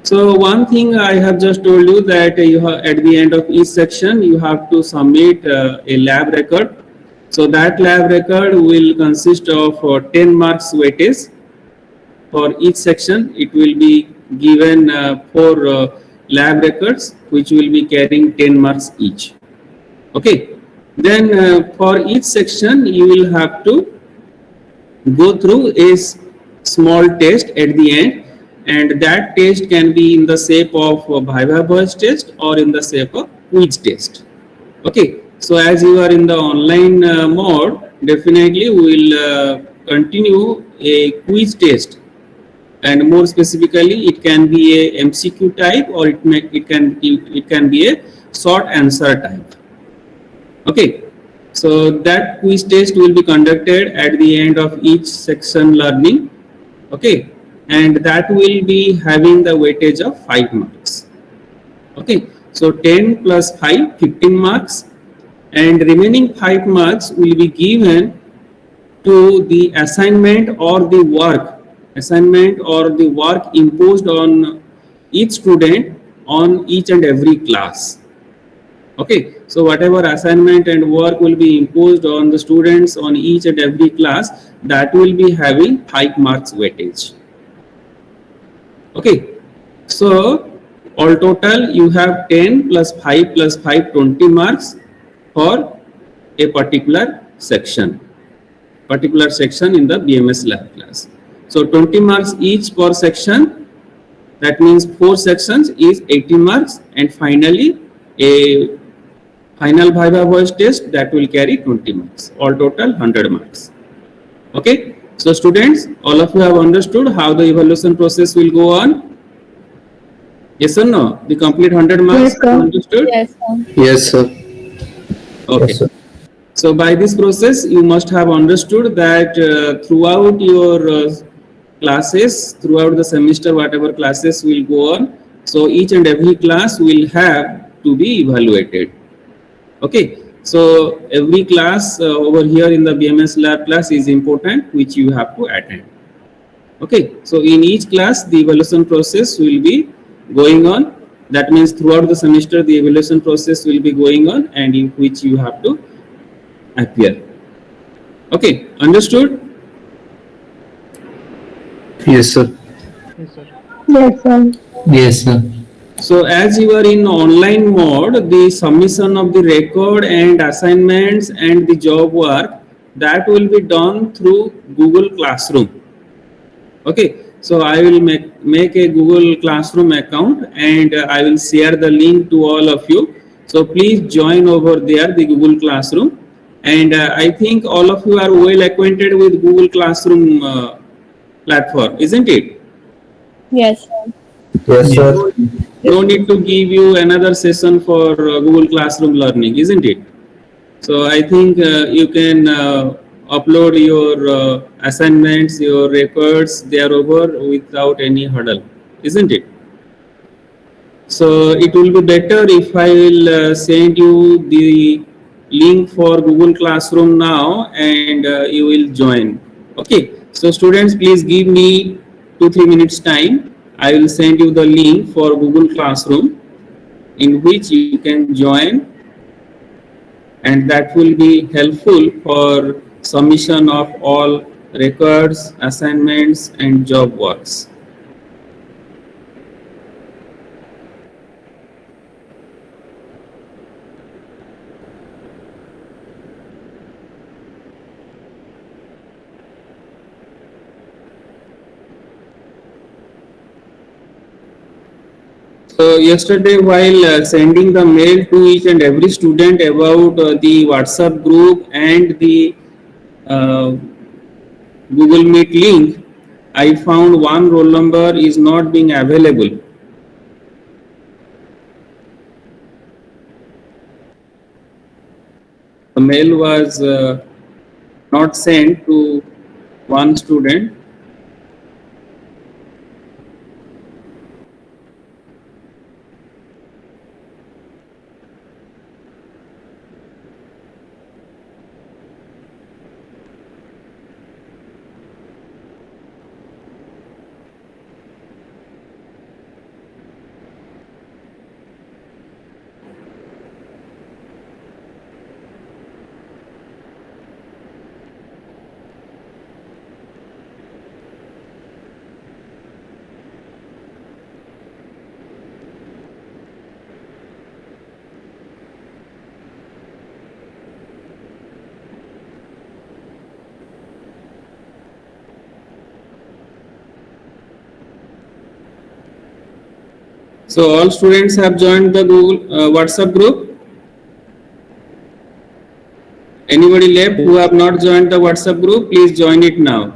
So one thing I have just told you that you have, at the end of each section you have to submit a lab record. So that lab record will consist of 10 marks weightage. For each section it will be given 4 lab records which will be carrying 10 marks each. Okay. Then for each section you will have to go through a small test at the end, and that test can be in the shape of a viva voice test or in the shape of quiz test. Okay, so as you are in the online mode, definitely we will continue a quiz test, and more specifically it can be a MCQ type, or it can be a short answer type. Okay, so that quiz test will be conducted at the end of each section learning. Okay, and that will be having the weightage of 5 marks. Okay, so 10 plus 5, 15 marks, and remaining 5 marks will be given to the assignment or the work imposed on each student on each and every class. Okay, so whatever assignment and work will be imposed on the students on each and every class, that will be having 5 marks weightage. Okay, so all total you have 10 plus 5 plus 5, 20 marks for a particular section in the BMS lab class. So 20 marks each per section, that means 4 sections is 80 marks, and finally a final viva voice test that will carry 20 marks, all total 100 marks. Okay, so students, all of you have understood how the evaluation process will go on? Yes or no? The complete 100 marks Yes, sir. understood? Yes, sir. Yes, sir. Okay. Yes, sir. So by this process, you must have understood that throughout your classes, throughout the semester, whatever classes will go on, so each and every class will have to be evaluated. Okay, so every class over here in the BMS lab class is important, which you have to attend. Okay, so in each class the evaluation process will be going on. That means throughout the semester the evaluation process will be going on, and in which you have to appear. Okay, understood? Yes, sir. Yes, sir. Yes, sir. So as you are in online mode, the submission of the record and assignments and the job work, that will be done through Google Classroom. Okay, so I will make a Google Classroom account, and I will share the link to all of you. So please join over there, the Google Classroom. And I think all of you are well acquainted with Google Classroom platform, isn't it? Yes, sir. Yes, sir. No need to give you another session for Google Classroom learning, isn't it? So I think you can upload your assignments, your records there over without any hurdle, isn't it? So it will be better if I will send you the link for Google Classroom now, and you will join. Okay. So students, please give me 2-3 minutes time. I will send you the link for Google Classroom in which you can join, and that will be helpful for submission of all records, assignments and job works. So yesterday, while sending the mail to each and every student about the WhatsApp group and the uh, Google Meet link, I found one roll number is not being available. The mail was not sent to one student. So all students have joined the Google WhatsApp group. Anybody left who have not joined the WhatsApp group, please join it now.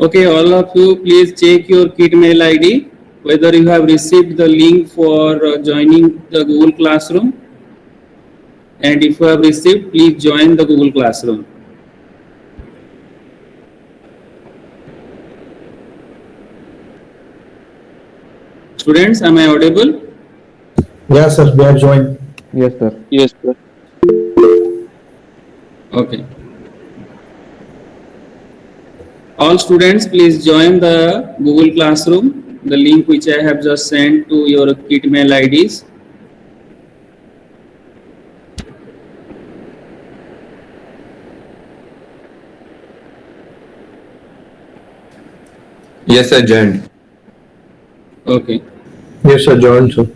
Okay, all of you, please check your kit mail ID, whether you have received the link for joining the Google Classroom. And if you have received, please join the Google Classroom. Students, am I audible? Yes, sir. We are joined. Yes, sir. Yes, sir. Okay. All students, please join the Google Classroom, the link which I have just sent to your kit mail IDs. Yes, sir, joined. Okay. Yes, sir. Joined, sir.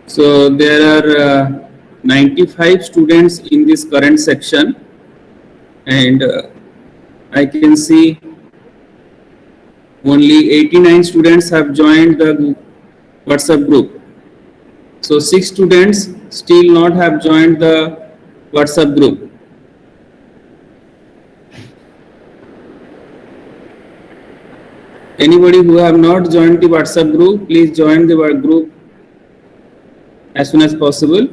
So there are 95 students in this current section, and I can see only 89 students have joined the WhatsApp group. So 6 students still not have joined the WhatsApp group. Anybody who have not joined the WhatsApp group, please join the group as soon as possible.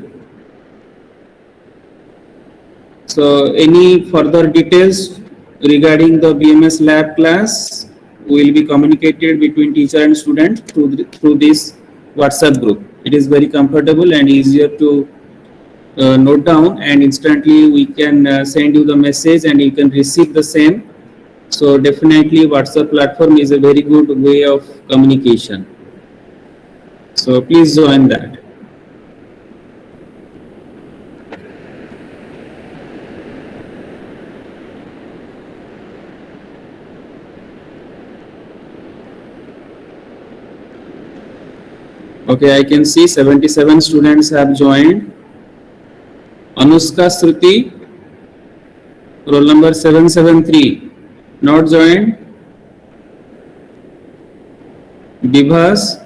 So any further details regarding the BMS lab class will be communicated between teacher and student through this WhatsApp group. It is very comfortable and easier to note down, and instantly we can send you the message and you can receive the same. So definitely WhatsApp platform is a very good way of communication. So please join that. Okay, I can see 77 students have joined. Anushka Shruti, roll number 773, not joined. Bibhas,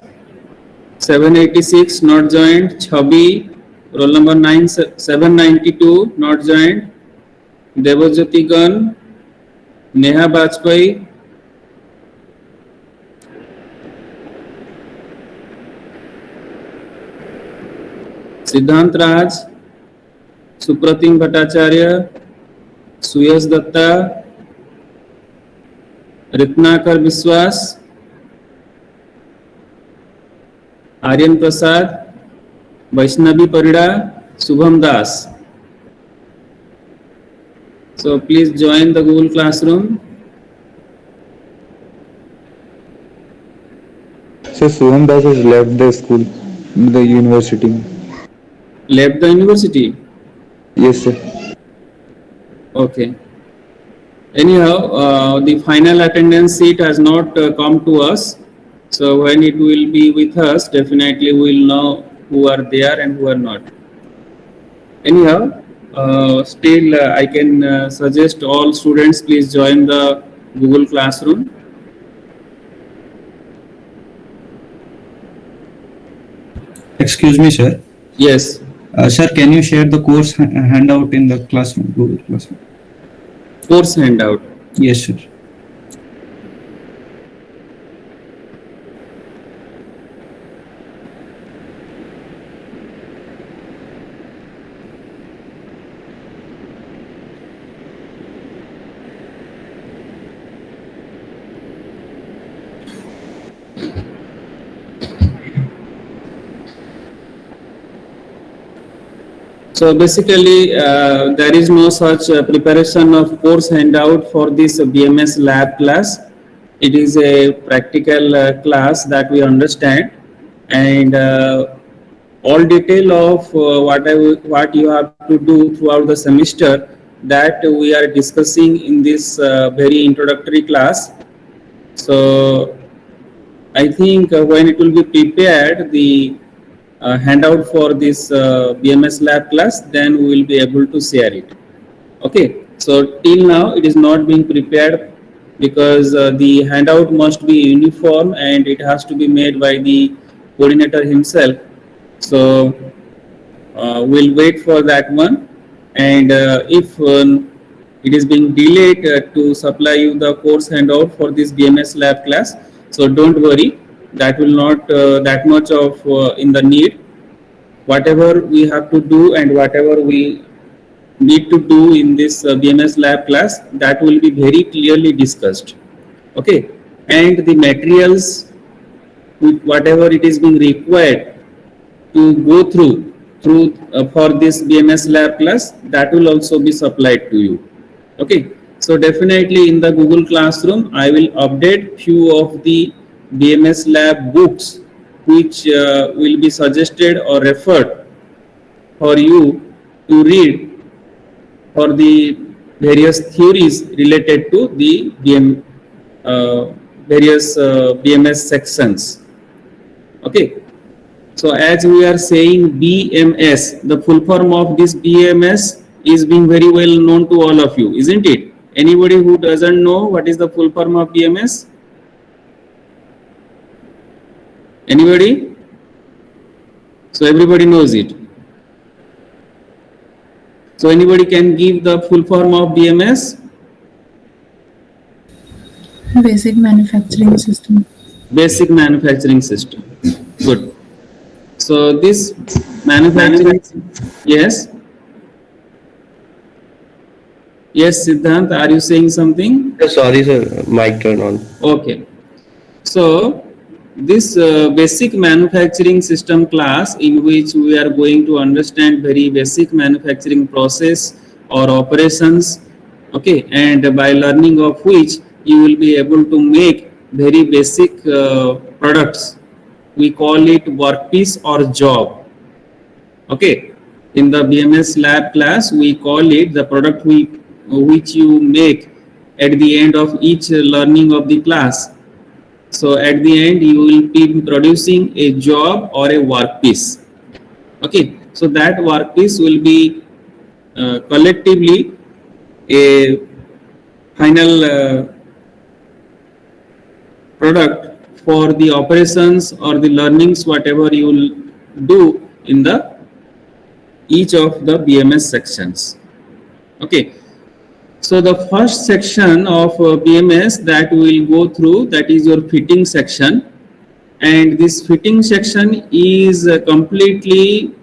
786, not joined. Chhabi, roll number 792, not joined. Devajyoti Gan, Neha Bajpai, Siddhant Raj, Supratim Bhattacharya, Suyas Datta, Ritnakar Biswas, Aryan Prasad, Vaishnavi Parida, Subham Das. So please join the Google Classroom. So Soham Das has left the school, the university. Left the university. Yes, sir. Okay. Anyhow, the final attendance sheet has not come to us. So when it will be with us, definitely we will know who are there and who are not. Anyhow, still I can suggest all students please join the Google Classroom. Excuse me, sir. Yes. Sir, can you share the course handout in the classroom, Google Classroom? Course handout. Yes, sir. So basically, there is no such preparation of course handout for this BMS lab class. It is a practical class that we understand, and all detail of what you have to do throughout the semester that we are discussing in this very introductory class. So I think when it will be prepared, the handout for this BMS lab class, then we will be able to share it. Okay, so till now it is not being prepared because the handout must be uniform and it has to be made by the coordinator himself. So we'll wait for that one, and if it is being delayed to supply you the course handout for this BMS lab class, so don't worry, that will not that much of in the need. Whatever we have to do and whatever we need to do in this BMS lab class, that will be very clearly discussed. Okay, and the materials, whatever it is being required to go through for this BMS lab class, that will also be supplied to you. Okay, so definitely in the Google Classroom, I will update few of the BMS lab books which will be suggested or referred for you to read for the various theories related to the various BMS sections. Okay, so as we are saying BMS, the full form of this BMS is being very well known to all of you, isn't it? Anybody who doesn't know what is the full form of BMS? Anybody? So everybody knows it. So anybody can give the full form of BMS? Basic manufacturing system. Basic manufacturing system. Good. So this manufacturing, yes. Yes, Siddhant, are you saying something? Sorry, sir. Mic turn on. Okay. So this basic manufacturing system class, in which we are going to understand very basic manufacturing process or operations, okay, and by learning of which you will be able to make very basic products. We call it workpiece or job. Okay, in the BMS lab class, we call it the product which you make at the end of each learning of the class. So at the end, you will be producing a job or a workpiece. Okay, so that workpiece will be collectively a final product for the operations or the learnings, whatever you will do in the each of the BMS sections. Okay. So the first section of BMS that we will go through, that is your fitting section, and this fitting section is completely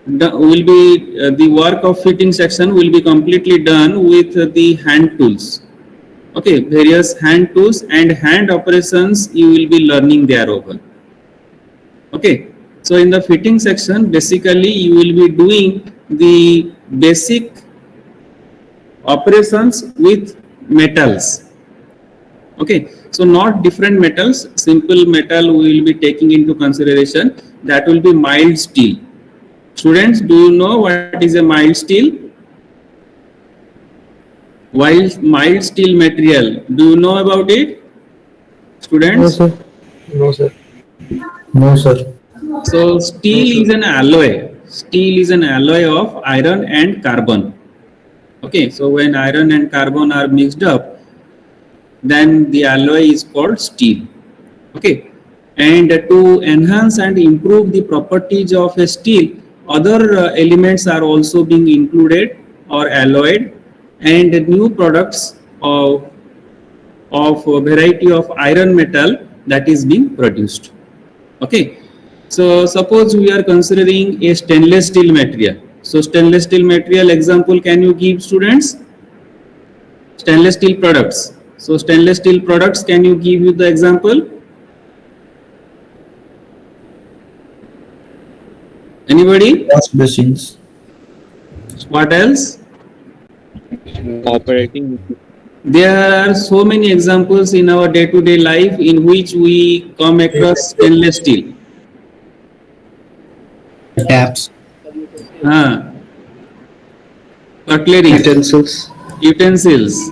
will be the work of fitting section will be completely done with the hand tools. Okay, various hand tools and hand operations you will be learning there over. Okay, so in the fitting section, basically you will be doing the basic operations with metals. Okay, so not different metals, simple metal we will be taking into consideration, that will be mild steel. Students, do you know what is a mild steel? Mild steel material, do you know about it? Students? No, sir. No, sir. No, sir. So steel is an alloy. Steel is an alloy of iron and carbon. Okay, so when iron and carbon are mixed up, then the alloy is called steel. Okay, and to enhance and improve the properties of a steel, other elements are also being included or alloyed, and new products of a variety of iron metal that is being produced. Okay, so suppose we are considering a stainless steel material. So stainless steel material example, can you give, students? Stainless steel products. So stainless steel products, can you give you the example? Anybody? Wash machines. What else? Operating. There are so many examples in our day-to-day life in which we come across stainless steel. Taps. Cutlery, Utensils. utensils,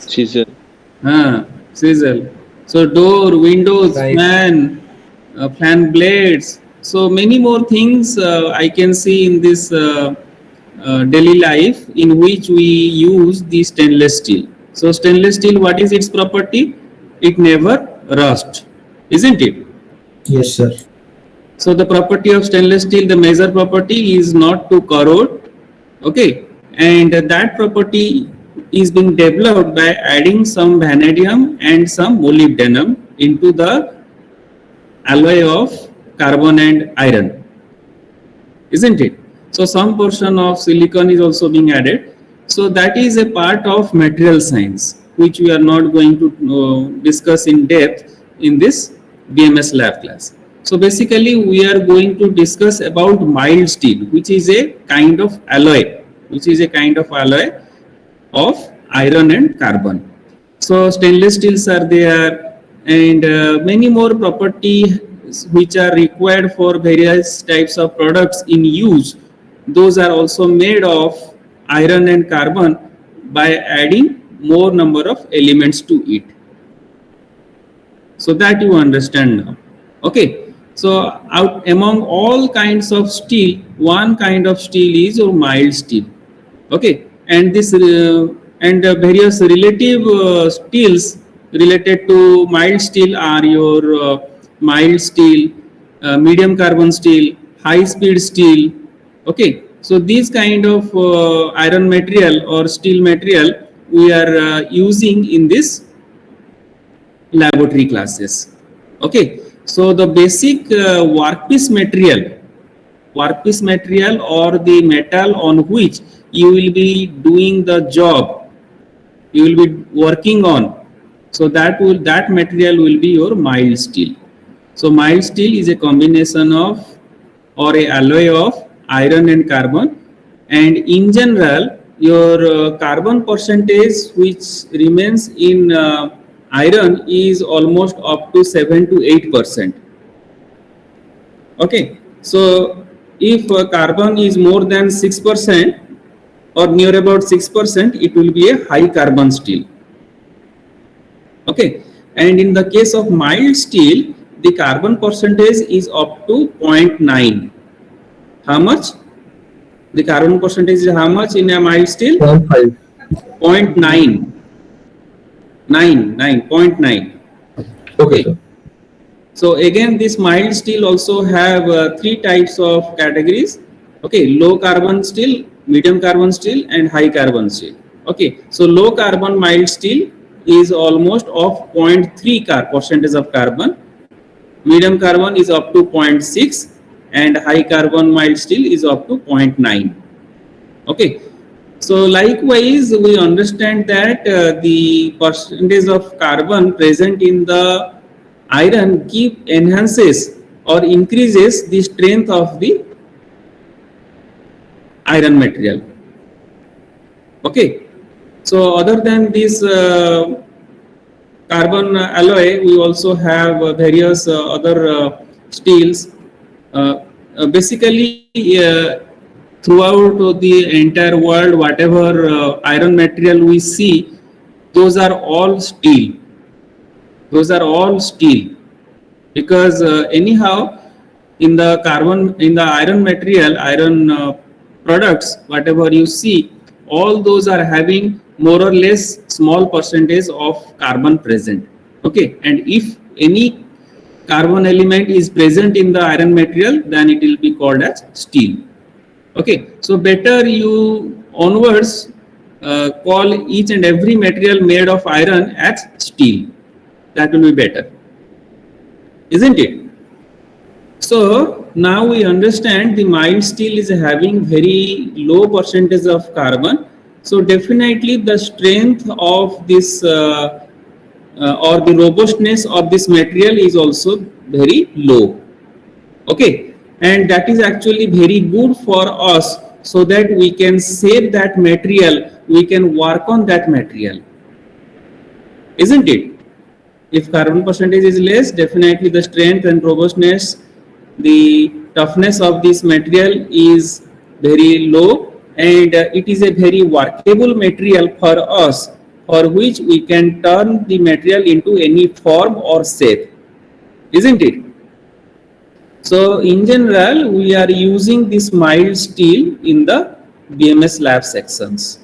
Chisel. chisel. So door, windows, Right. fan blades. So many more things I can see in this daily life in which we use the stainless steel. So stainless steel, what is its property? It never rusts, isn't it? Yes, sir. So the property of stainless steel, the major property is not to corrode. Okay, and that property is being developed by adding some vanadium and some molybdenum into the alloy of carbon and iron, isn't it? So some portion of silicon is also being added. So that is a part of material science which we are not going to discuss in depth in this BMS lab class. So basically we are going to discuss about mild steel, which is a kind of alloy, of iron and carbon. So stainless steels are there, and many more properties which are required for various types of products in use. Those are also made of iron and carbon by adding more number of elements to it. So that you understand now. Okay. So out among all kinds of steel, one kind of steel is your mild steel. Okay, and this various relative steels related to mild steel are your mild steel, medium carbon steel, high speed steel. Okay, so these kind of iron material or steel material we are using in this laboratory classes. Okay. So the basic workpiece material or the metal on which you will be doing the job, you will be working on. So that material will be your mild steel. So mild steel is a combination of or a alloy of iron and carbon, and in general your carbon percentage which remains in iron is almost up to 7 to 8%. Okay, so if carbon is more than 6% or near about 6%, it will be a high carbon steel. Okay, and in the case of mild steel, the carbon percentage is up to 0.9. How much? The carbon percentage is how much in a mild steel? 0.5. 0.9. 0.9. Okay, sir. So again, this mild steel also have three types of categories. Okay, low carbon steel, medium carbon steel, and high carbon steel. Okay, so low carbon mild steel is almost of 0.3 percentage of carbon. Medium carbon is up to 0.6, and high carbon mild steel is up to 0.9. Okay. So likewise, we understand that the percentage of carbon present in the iron enhances or increases the strength of the iron material. Okay. So other than this carbon alloy, we also have various other steels. Basically, throughout the entire world, whatever iron material we see, those are all steel. Those are all steel, because anyhow, in the iron material, iron products, whatever you see, all those are having more or less small percentage of carbon present. Okay, and if any carbon element is present in the iron material, then it will be called as steel. Okay, so better you onwards call each and every material made of iron as steel. That will be better, isn't it? So now we understand the mild steel is having very low percentage of carbon. So definitely the strength of this or the robustness of this material is also very low. Okay, and that is actually very good for us, so that we can save that material, we can work on that material, isn't it? If carbon percentage is less, definitely the strength and robustness, the toughness of this material is very low, and it is a very workable material for us, for which we can turn the material into any form or shape, isn't it? So in general, we are using this mild steel in the BMS lab sections.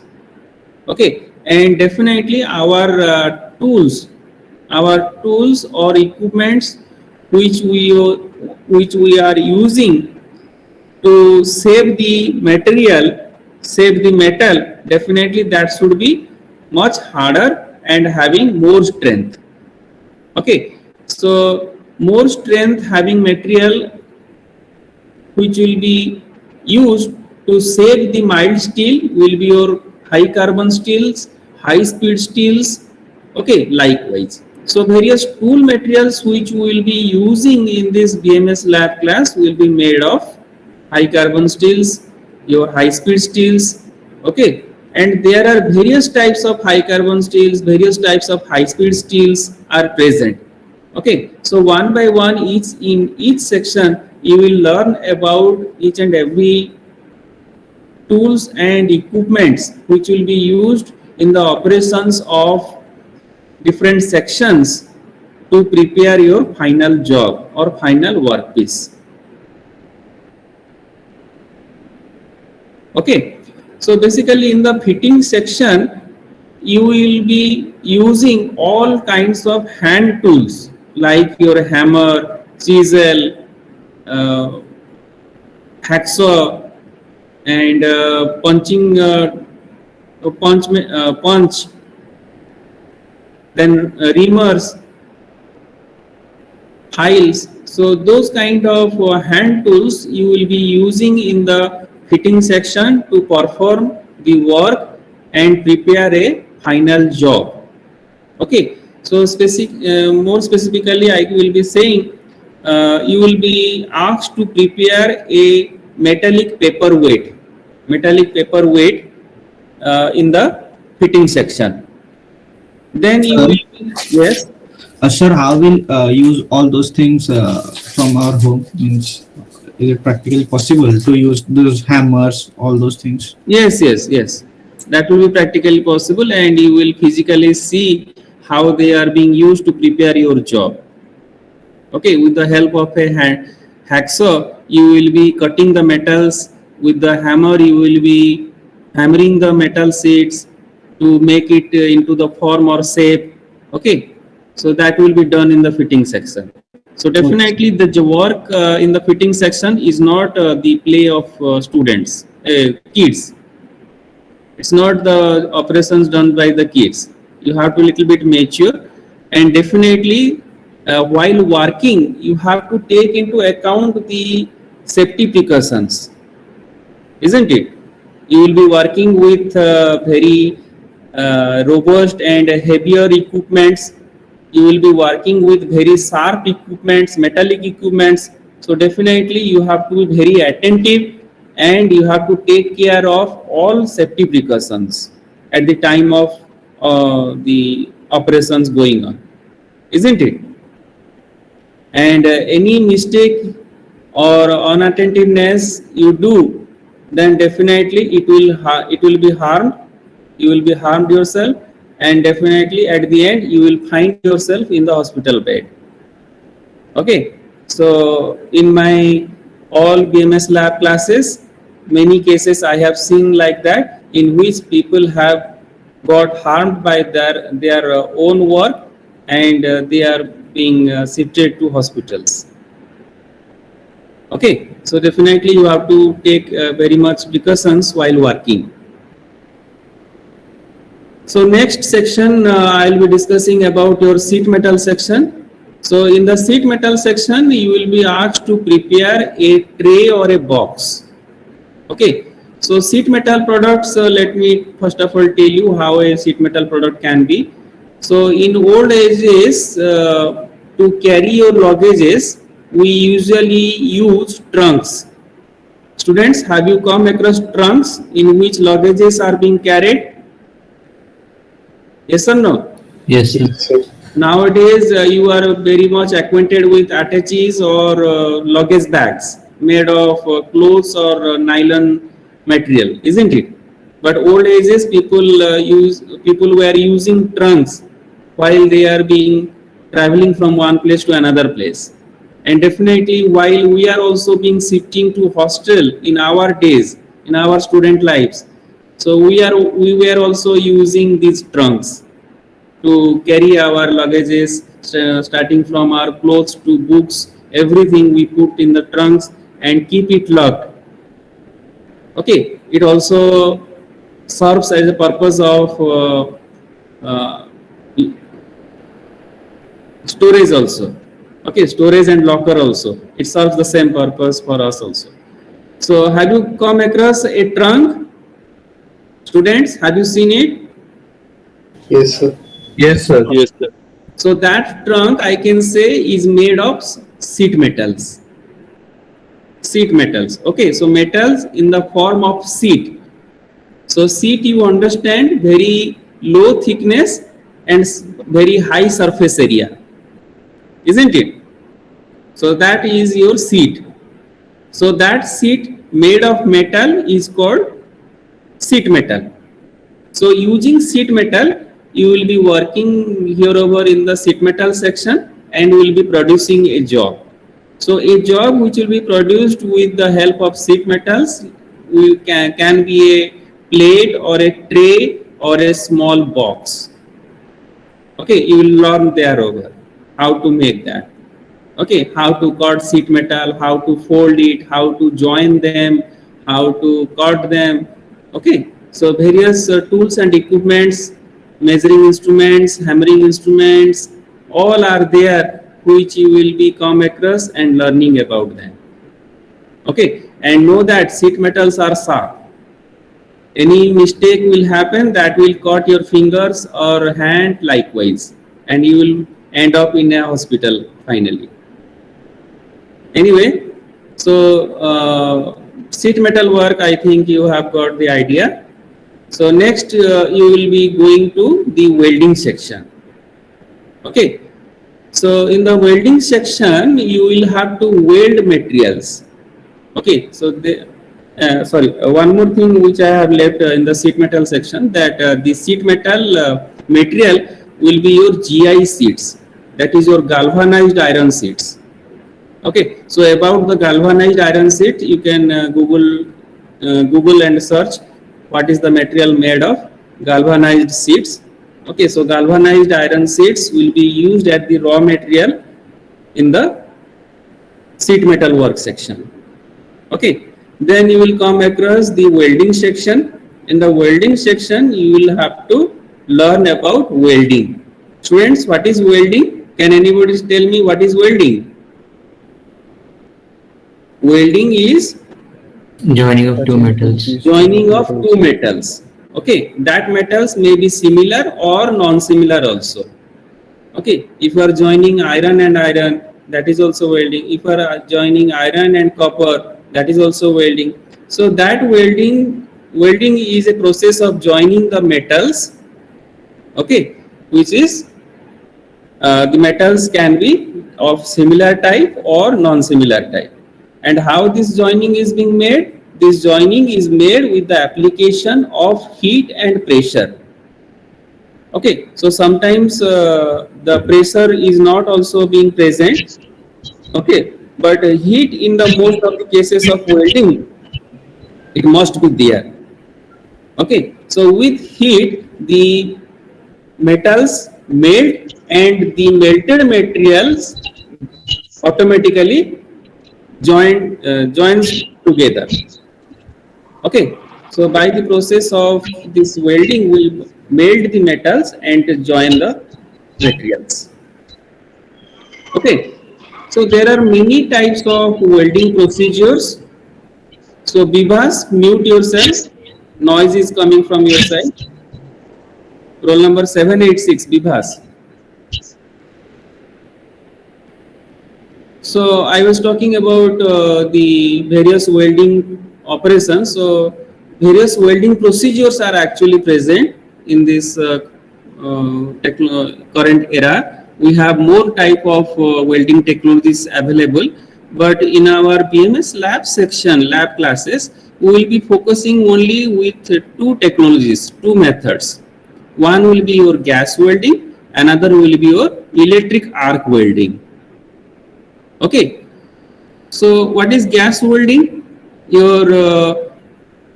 Okay, and definitely our tools or equipments which we are using to save the material, save the metal, definitely that should be much harder and having more strength. Okay, so more strength having material which will be used to save the mild steel will be your high carbon steels, high speed steels. Okay, likewise. So various tool materials which we will be using in this BMS lab class will be made of high carbon steels, your high speed steels. Okay, and there are various types of high carbon steels, various types of high speed steels are present. Okay, so one by one, in each section you will learn about each and every tools and equipments which will be used in the operations of different sections to prepare your final job or final workpiece. Okay, so basically in the fitting section you will be using all kinds of hand tools like your hammer, chisel, hacksaw, and punch, then reamers, files. So those kind of hand tools you will be using in the fitting section to perform the work and prepare a final job. Okay, so more specifically I will be saying you will be asked to prepare a metallic paperweight in the fitting section. Then you will, yes. Sir, how will use all those things from our home? Means, is it practically possible to use those hammers, all those things? Yes. That will be practically possible, and you will physically see how they are being used to prepare your job. Okay, with the help of a hacksaw, you will be cutting the metals. With the hammer, you will be hammering the metal sheets to make it into the form or shape. Okay, so that will be done in the fitting section. So definitely the work in the fitting section is not the play of students, kids. It's not the operations done by the kids. You have to little bit mature, and definitely while working you have to take into account the safety precautions, isn't it? You will be working with very robust and heavier equipments. You will be working with very sharp equipments, metallic equipments. So definitely you have to be very attentive and you have to take care of all safety precautions at the time of the operations going on, isn't it? And any mistake or unattentiveness you do, then definitely it will be harmed. You will be harmed yourself, and definitely at the end you will find yourself in the hospital bed. Okay, so in my all BMS lab classes, many cases I have seen like that, in which people have got harmed by their own work, and they are being shifted to hospitals. Okay, so definitely you have to take very much precautions while working. So next section I'll be discussing about your sheet metal section. So in the sheet metal section you will be asked to prepare a tray or a box. Okay, so sheet metal products, let me first of all tell you how a sheet metal product can be. So in old ages, to carry your luggages, we usually use trunks. Students, have you come across trunks in which luggages are being carried? Yes or no? Yes, sir. Nowadays, you are very much acquainted with attaches or luggage bags made of clothes or nylon material, isn't it? But old ages, people were using trunks while they are being traveling from one place to another place. And definitely, while we are also being shifting to hostel in our days, in our student lives, so we were also using these trunks to carry our luggages, starting from our clothes to books, everything we put in the trunks and keep it locked. Okay, it also serves as a purpose of storage also. Okay, storage and locker also. It serves the same purpose for us also. So have you come across a trunk? Students, have you seen it? Yes, sir. Yes, sir. Yes, sir. So that trunk I can say is made of sheet metals. Sheet metals. Okay, so metals in the form of sheet. So sheet, you understand, very low thickness and very high surface area, isn't it? So that is your sheet. So that sheet made of metal is called sheet metal. So using sheet metal, you will be working here over in the sheet metal section and will be producing a job. So a job which will be produced with the help of sheet metals can be a plate or a tray or a small box. Okay, you will learn there over how to make that. Okay, how to cut sheet metal, how to fold it, how to join them, how to cut them. Okay, so various tools and equipments, measuring instruments, hammering instruments, all are there which you will be come across and learning about them. Okay, and know that sheet metals are sharp. Any mistake will happen that will cut your fingers or hand likewise, and you will end up in a hospital finally. Anyway, so sheet metal work, I think you have got the idea. So next you will be going to the welding section. Okay, so in the welding section you will have to weld materials. Okay, so one more thing which I have left in the sheet metal section, that the sheet metal material will be your GI sheets, that is your galvanized iron sheets. Okay, so about the galvanized iron sheet, you can Google and search what is the material made of galvanized sheets. Okay, so galvanized iron sheets will be used as the raw material in the sheet metal work section. Okay, then you will come across the welding section. In the welding section, you will have to learn about welding. Students, what is welding? Can anybody tell me what is welding? Welding is Joining of two metals. joining of two metals. Okay, that metals may be similar or non-similar also. Okay, if you are joining iron and iron, that is also welding. If you are joining iron and copper, that is also welding. So that welding is a process of joining the metals. Okay, which is the metals can be of similar type or non-similar type. And how this joining is being made? This joining is made with the application of heat and pressure. Okay, so sometimes the pressure is not also being present. Okay, but heat in the most of the cases of welding, it must be there. Okay, so with heat, the metals melt and the melted materials automatically joins together. Okay, so by the process of this welding, we melt the metals and join the materials. Okay, so there are many types of welding procedures. So Bibas, mute yourself. Noise is coming from your side. Roll number 786, Bibas. So I was talking about the various welding operations. So various welding procedures are actually present in this current era. We have more type of welding technologies available, but in our BMS lab section, lab classes, we will be focusing only with two technologies, two methods. One will be your gas welding, another will be your electric arc welding. Okay, so what is gas welding? Your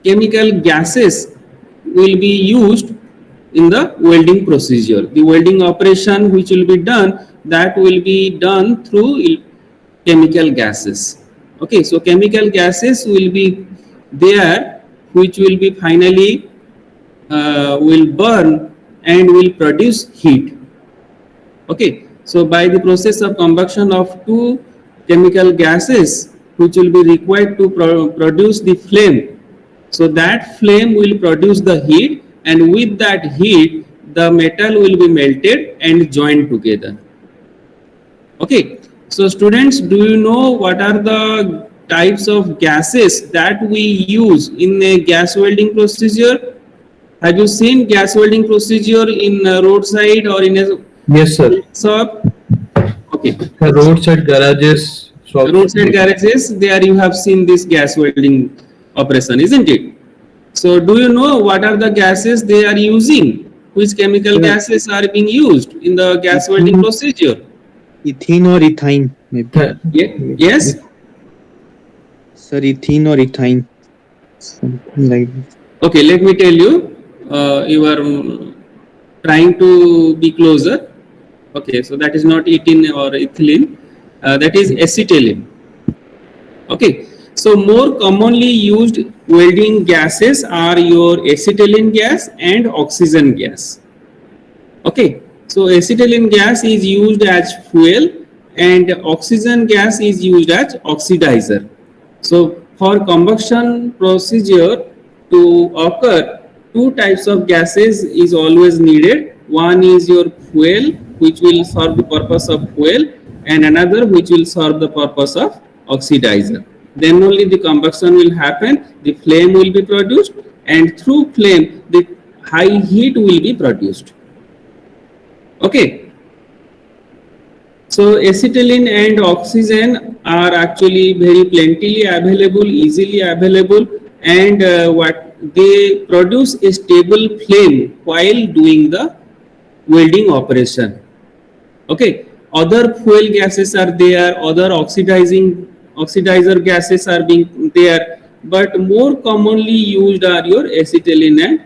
chemical gases will be used in the welding procedure. The welding operation which will be done, that will be done through chemical gases. Okay, so chemical gases will be there, which will be finally will burn and will produce heat. Okay, so by the process of combustion of two chemical gases which will be required to produce the flame, so that flame will produce the heat, and with that heat the metal will be melted and joined together. Okay, so students, do you know what are the types of gases that we use in a gas welding procedure? Have you seen gas welding procedure in a roadside or in a Yes, sir. shop? Okay. The roadside garages. Roadside garages, there you have seen this gas welding operation, isn't it? So do you know what are the gases they are using? Which chemical gases are being used in the gas welding procedure? Ethene or ethine, maybe. Yes? Sir, ethene or ethine. Something like that. Okay, let me tell you. You are trying to be closer. Okay, so that is not ethene or ethylene. That is acetylene. Okay, so more commonly used welding gases are your acetylene gas and oxygen gas. Okay, so acetylene gas is used as fuel and oxygen gas is used as oxidizer. So for combustion procedure to occur, two types of gases is always needed. One is your fuel, which will serve the purpose of fuel, and another which will serve the purpose of oxidizer. Then only the combustion will happen, the flame will be produced, and through flame the high heat will be produced. Okay, so acetylene and oxygen are actually very plentifully available, easily available, and what they produce a stable flame while doing the welding operation. Okay, other fuel gases are there, other oxidizer gases are being there, but more commonly used are your acetylene and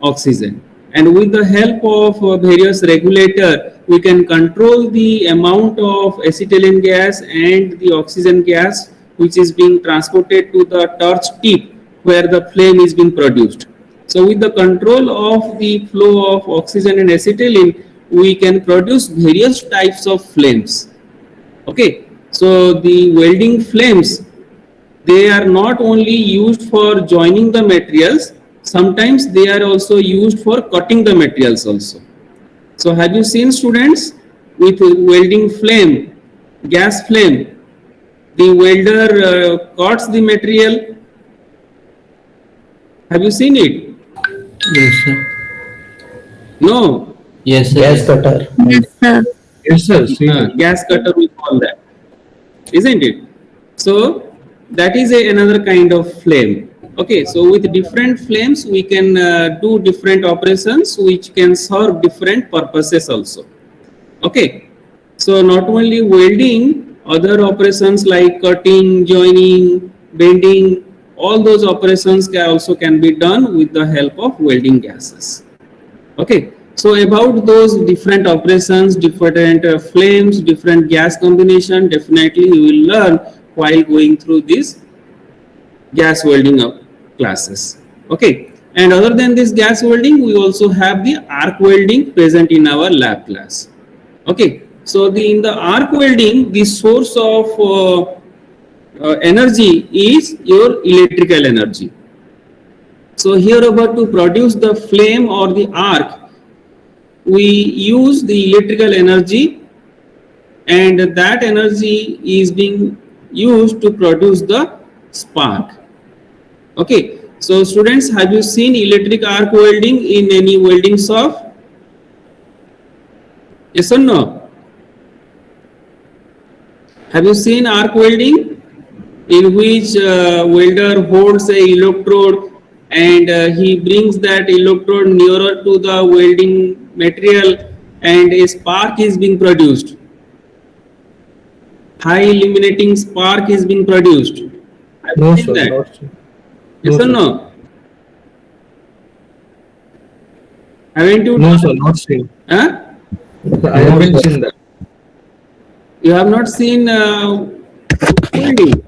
oxygen. And with the help of various regulator, we can control the amount of acetylene gas and the oxygen gas which is being transported to the torch tip where the flame is being produced. So with the control of the flow of oxygen and acetylene, we can produce various types of flames. Okay, so the welding flames they are not only used for joining the materials, sometimes they are also used for cutting the materials also. So have you seen, students, with welding flame, gas flame, the welder cuts the material? Have you seen it? Yes, sir. No. Yes, sir. Gas cutter. Yes, sir. Yes, sir. See, Gas cutter we call that, isn't it? So that is another kind of flame. Okay, so with different flames we can do different operations which can serve different purposes also. Okay, so not only welding, other operations like cutting, joining, bending, all those operations can be done with the help of welding gases. Okay, so about those different operations, different flames, different gas combination, definitely you will learn while going through these gas welding classes. Okay, and other than this gas welding, we also have the arc welding present in our lab class. Okay, so in the arc welding, the source of energy is your electrical energy. So here about to produce the flame or the arc, we use the electrical energy, and that energy is being used to produce the spark. Okay, so students, have you seen electric arc welding in any welding shop? Yes or no? Have you seen arc welding in which welder holds a electrode and he brings that electrode nearer to the welding material and a spark is being produced? High illuminating spark is being produced. Have you no, seen sir. that? Not seen. Yes No, or sir. no? Haven't you? No, sir. Not seen. Huh? I haven't seen that. You have not seen welding?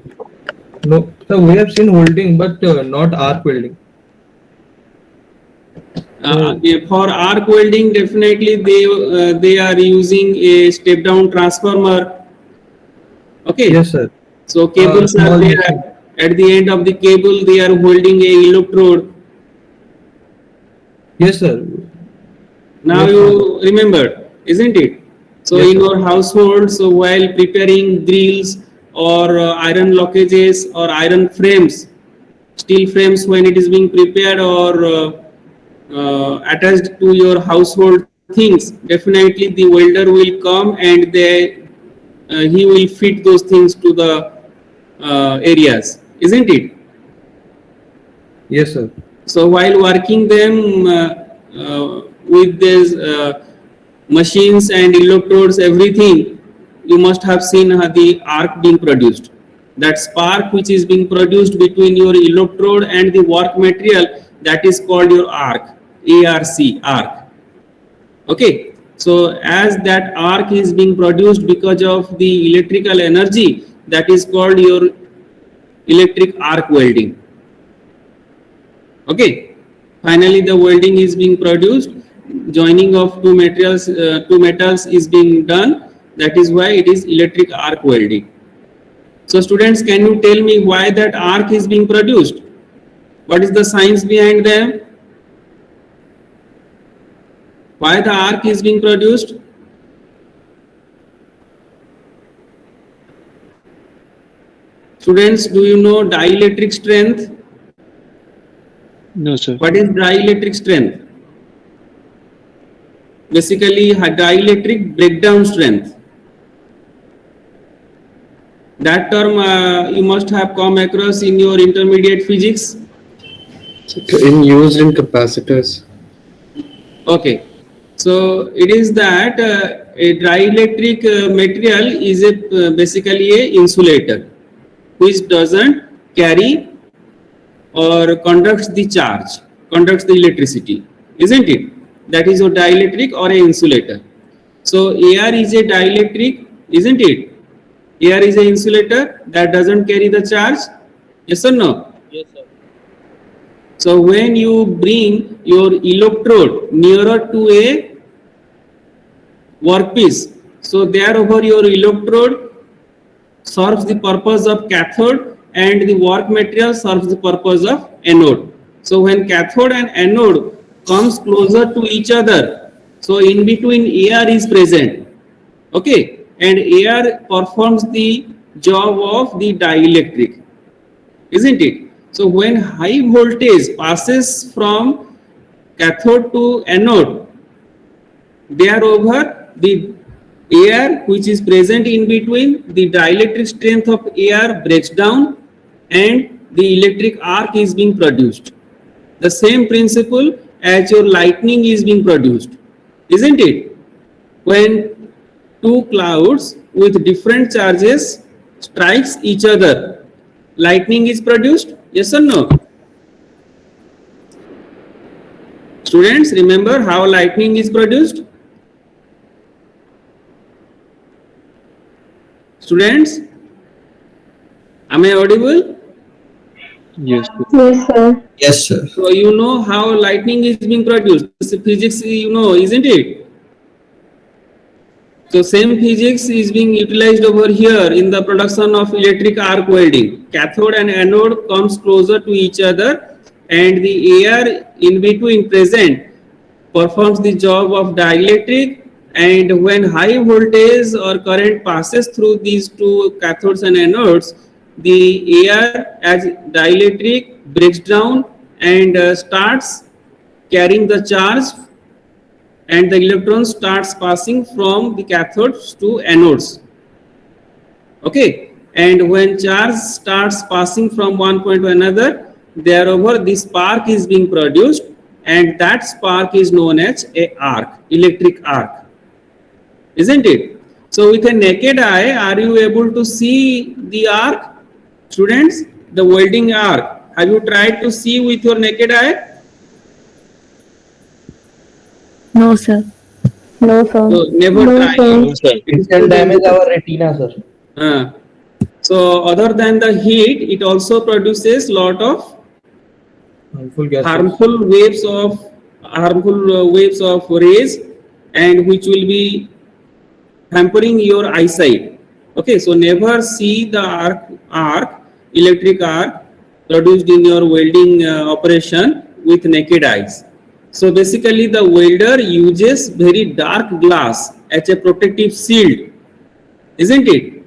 No, sir. We have seen welding, but not arc welding. For arc welding, definitely they are using a step down transformer. Okay. Yes, sir. So cables are small there. machine. At the end of the cable, they are holding a electrode. Yes, sir. Now Yes, you remember, isn't it? So Yes, in sir. your household, so while preparing grills or iron lockages or iron frames, steel frames, when it is being prepared or attached to your household things, definitely the welder will come and he will fit those things to the areas, isn't it? Yes, sir. So while working them with these machines and electrodes, everything, you must have seen the arc being produced. That spark which is being produced between your electrode and the work material, that is called your arc, arc. Okay, so as that arc is being produced because of the electrical energy, that is called your electric arc welding. Okay, finally the welding is being produced, joining of two metals is being done. That is why it is electric arc welding. So students, can you tell me why that arc is being produced? What is the science behind them? Why the arc is being produced? Students, do you know dielectric strength? No, sir. What is dielectric strength? Basically, dielectric breakdown strength. That term you must have come across in your intermediate physics. Used in capacitors. Okay, so it is that a dielectric material is basically a insulator which doesn't carry or conducts the charge, conducts the electricity, isn't it? That is a dielectric or a insulator. So air is a dielectric, isn't it? Air is an insulator that doesn't carry the charge. Yes or no? Yes, sir. So when you bring your electrode nearer to a workpiece, so there over your electrode serves the purpose of cathode and the work material serves the purpose of anode. So when cathode and anode comes closer to each other, so in between air is present, okay, and air performs the job of the dielectric, isn't it? So when high voltage passes from cathode to anode, thereover the air which is present in between, the dielectric strength of air breaks down and the electric arc is being produced. The same principle as your lightning is being produced, isn't it? When two clouds with different charges strikes each other, lightning is produced, yes or no? Students, remember how lightning is produced? Students, am I audible? Yes. Yes, sir. Yes, sir. So you know how lightning is being produced. This is physics, you know, isn't it? So same physics is being utilized over here in the production of electric arc welding. Cathode and anode comes closer to each other and the air in between present performs the job of dielectric, and when high voltage or current passes through these two cathodes and anodes, the air as dielectric breaks down and starts carrying the charge, and the electron starts passing from the cathodes to anodes, okay, and when charge starts passing from one point to another, thereover the spark is being produced, and that spark is known as a arc, electric arc, isn't it? So with a naked eye, are you able to see the arc, students? The welding arc, have you tried to see with your naked eye? No, sir. No, sir. So never No, try. sir. It can damage our retina, sir. So other than the heat, it also produces lot of Harmful gases. harmful waves of rays, and which will be hampering your eyesight. Okay, so never see the electric arc produced in your welding operation with naked eyes. So basically the welder uses very dark glass as a protective shield, isn't it?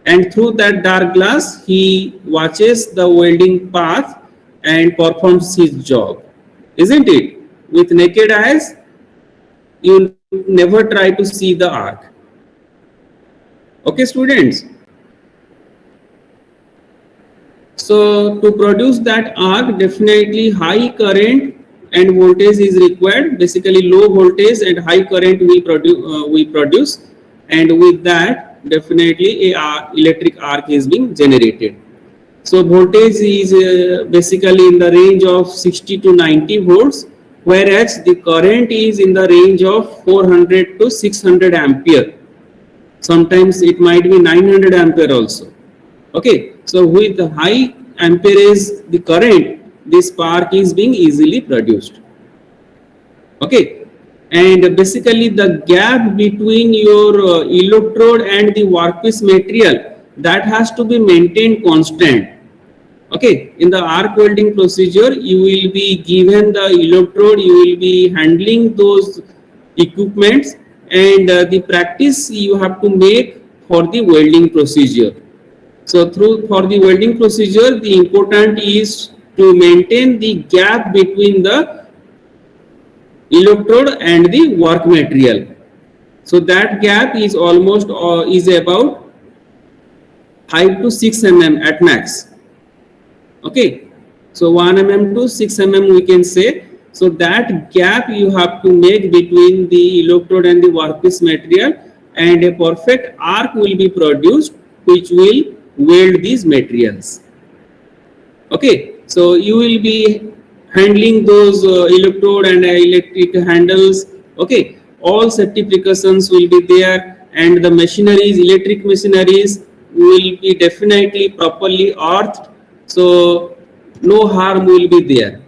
And through that dark glass, he watches the welding path and performs his job, isn't it? With naked eyes, you never try to see the arc. Okay, students. So to produce that arc, definitely high current and voltage is required. Basically low voltage and high current we produce, and with that definitely a electric arc is being generated. So voltage is basically in the range of 60 to 90 volts, whereas the current is in the range of 400 to 600 ampere. Sometimes it might be 900 ampere also. Okay, so with the high amperage the current, this spark is being easily produced. Okay, and basically the gap between your electrode and the workpiece material, that has to be maintained constant. Okay, in the arc welding procedure, you will be given the electrode, you will be handling those equipments, and the practice you have to make for the welding procedure. So for the welding procedure, the important is to maintain the gap between the electrode and the work material. So that gap is almost is about 5 to 6 mm at max. Okay, so 1 mm to 6 mm we can say. So that gap you have to make between the electrode and the workpiece material, and a perfect arc will be produced which will weld these materials. Okay, so you will be handling those electrode and electric handles. Okay, all safety precautions will be there, and the machineries, electric machineries will be definitely properly earthed, so no harm will be there.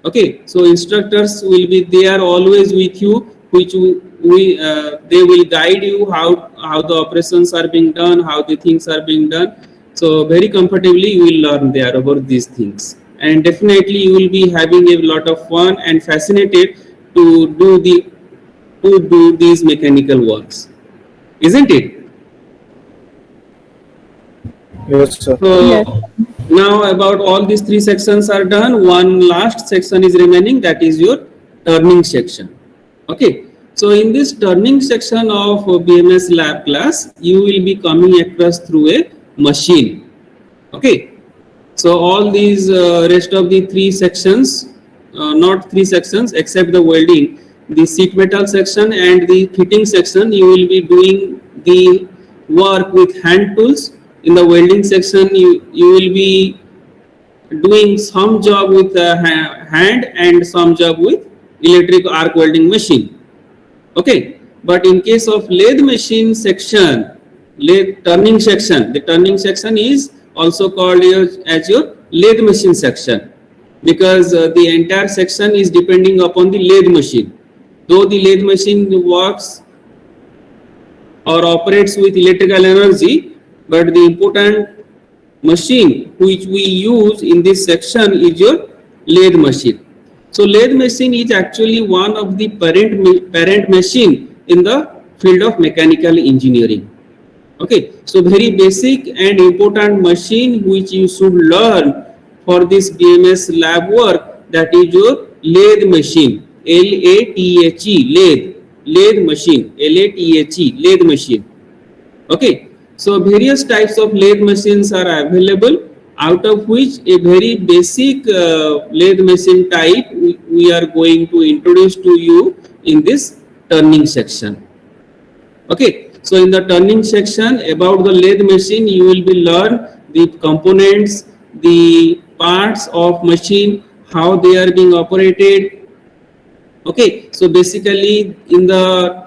Okay, so instructors will be there always with you, which they will guide you how the operations are being done, how the things are being done. So very comfortably you will learn there about these things, and definitely you will be having a lot of fun and fascinated to do these mechanical works, isn't it? Yes, sir. So Yes. now about all these three sections are done. One last section is remaining, that is your turning section. Okay. So in this turning section of BMS lab class, you will be coming across through a machine. Okay. So all these rest of the three sections, not three sections except the welding, the sheet metal section and the fitting section, you will be doing the work with hand tools. In the welding section, you will be doing some job with hand and some job with electric arc welding machine. Okay, but in case of lathe machine section, lathe turning section, the turning section is also called as your lathe machine section, because the entire section is depending upon the lathe machine. Though the lathe machine works or operates with electrical energy, but the important machine which we use in this section is your lathe machine. So lathe machine is actually one of the parent machine in the field of mechanical engineering. Okay, so very basic and important machine which you should learn for this BMS lab work, that is your lathe machine, lathe, lathe machine, lathe machine. Okay, so various types of lathe machines are available, out of which a very basic lathe machine type we are going to introduce to you in this turning section. Okay, so in the turning section about the lathe machine, you will be learn the components, the parts of machine, how they are being operated. Okay, so basically in the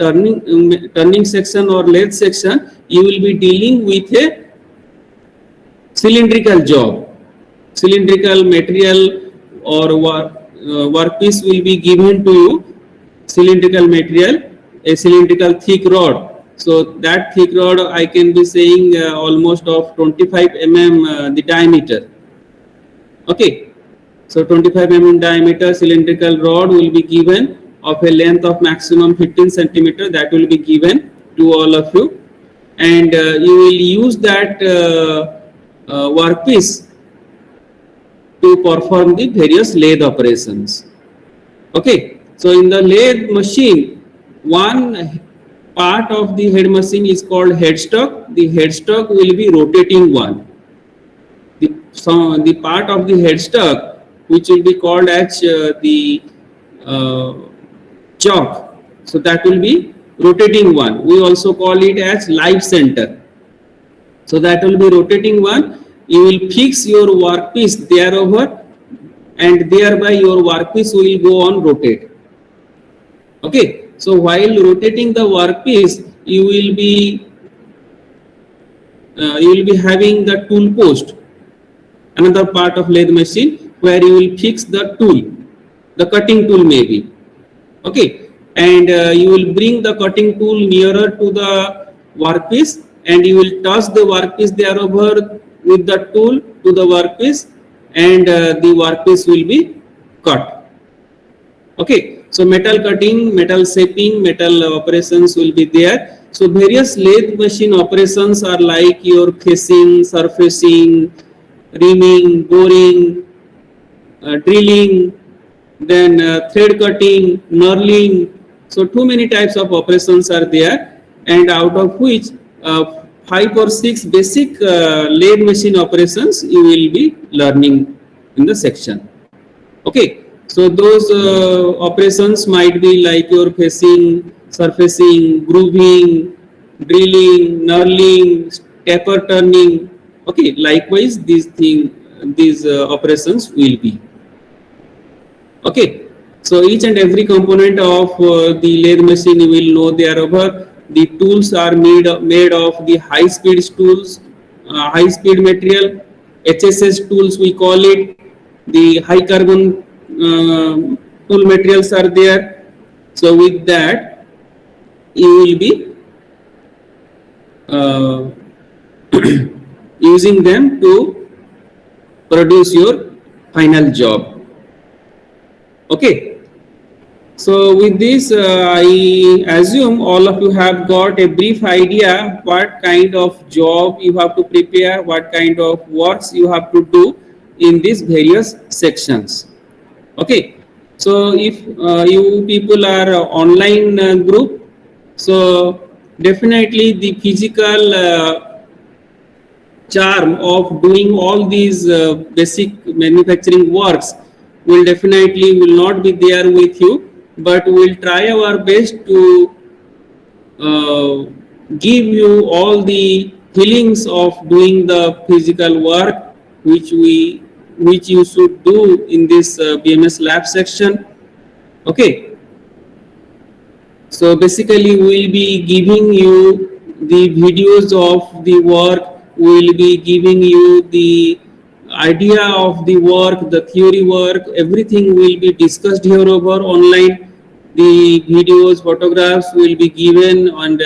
turning section or lathe section, you will be dealing with a cylindrical job. Cylindrical material or workpiece will be given to you, cylindrical material, a cylindrical thick rod. So that thick rod I can be saying almost of 25 mm the diameter. Okay, so 25 mm diameter cylindrical rod will be given of a length of maximum 15 centimeter, that will be given to all of you, and you will use that workpiece to perform the various lathe operations. Okay, so in the lathe machine, one part of the head machine is called headstock. The headstock will be rotating one. The part of the headstock which will be called as the chock, so that will be rotating one. We also call it as live center. So that will be rotating one. You will fix your workpiece there over, and thereby your workpiece will go on rotate. Okay, so while rotating the workpiece, you will be having the tool post, another part of lathe machine where you will fix the tool, the cutting tool maybe. Okay, and you will bring the cutting tool nearer to the workpiece, and you will touch the workpiece there over with the tool to the workpiece, and the workpiece will be cut. Okay, so metal cutting, metal shaping, metal operations will be there. So various lathe machine operations are like your facing, surfacing, reaming, boring, drilling, then thread cutting, knurling. So too many types of operations are there, and out of which 5 or 6 basic lathe machine operations you will be learning in the section. Okay, so those operations might be like your facing, surfacing, grooving, drilling, knurling, taper turning. Okay, likewise these operations will be. Okay, so each and every component of the lathe machine you will know thereover. The tools are made of the high speed tools, high speed material, HSS tools we call it. The high carbon tool materials are there. So with that you will be using them to produce your final job. Okay. So with this, I assume all of you have got a brief idea what kind of job you have to prepare, what kind of works you have to do in these various sections. Okay. So if you people are online group, so definitely the physical charm of doing all these basic manufacturing works will not be there with you, but we'll try our best to give you all the feelings of doing the physical work which you should do in this BMS lab section. Okay. So basically we'll be giving you the videos of the work, we'll be giving you the idea of the work, the theory work, everything will be discussed here over online. The videos, photographs will be given and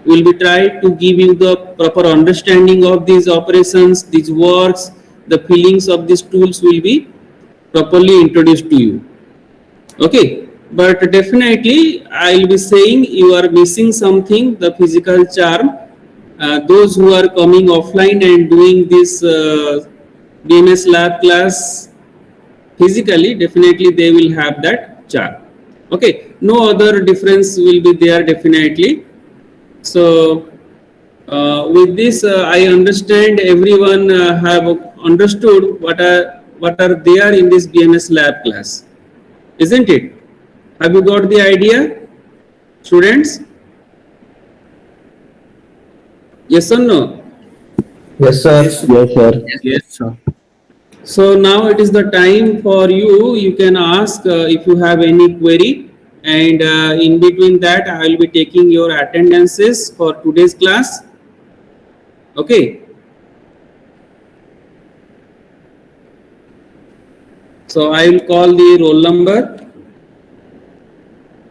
will be tried to give you the proper understanding of these operations, these works, the feelings of these tools will be properly introduced to you. Okay, but definitely I'll be saying you are missing something, the physical charm. Those who are coming offline and doing this BMS lab class physically, definitely they will have that charm. Okay, no other difference will be there definitely. So with this, I understand everyone have understood what are there in this BMS lab class, isn't it? Have you got the idea, students? Yes or no? Yes, sir. Yes, sir. Yes, sir. So now it is the time for you. You can ask if you have any query, and in between that, I will be taking your attendances for today's class. Okay. So I will call the roll number.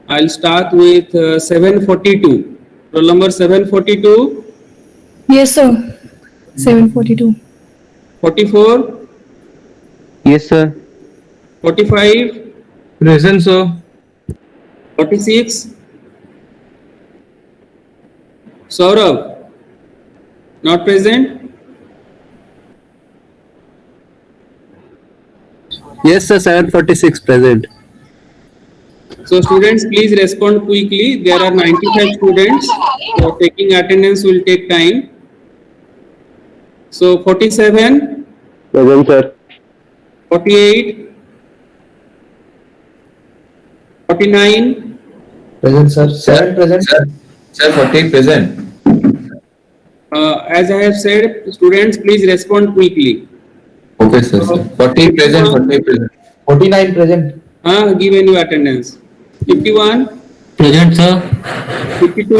I'll start with 742. Roll number 742, Yes, sir. 742. 44, Yes, sir. 45, Present, sir. 46. Saurabh, not present. Yes, sir. 746 present. So students, please respond quickly. There are 95 students. So taking attendance will take time. So 47, Present, sir. 48, 49, Present, sir. 7 present. Sir, 40 present. as I have said, students, please respond quickly. Okay, sir. 40 present, 40 present. 49 present. Give a new attendance. 51, Present, sir. 52,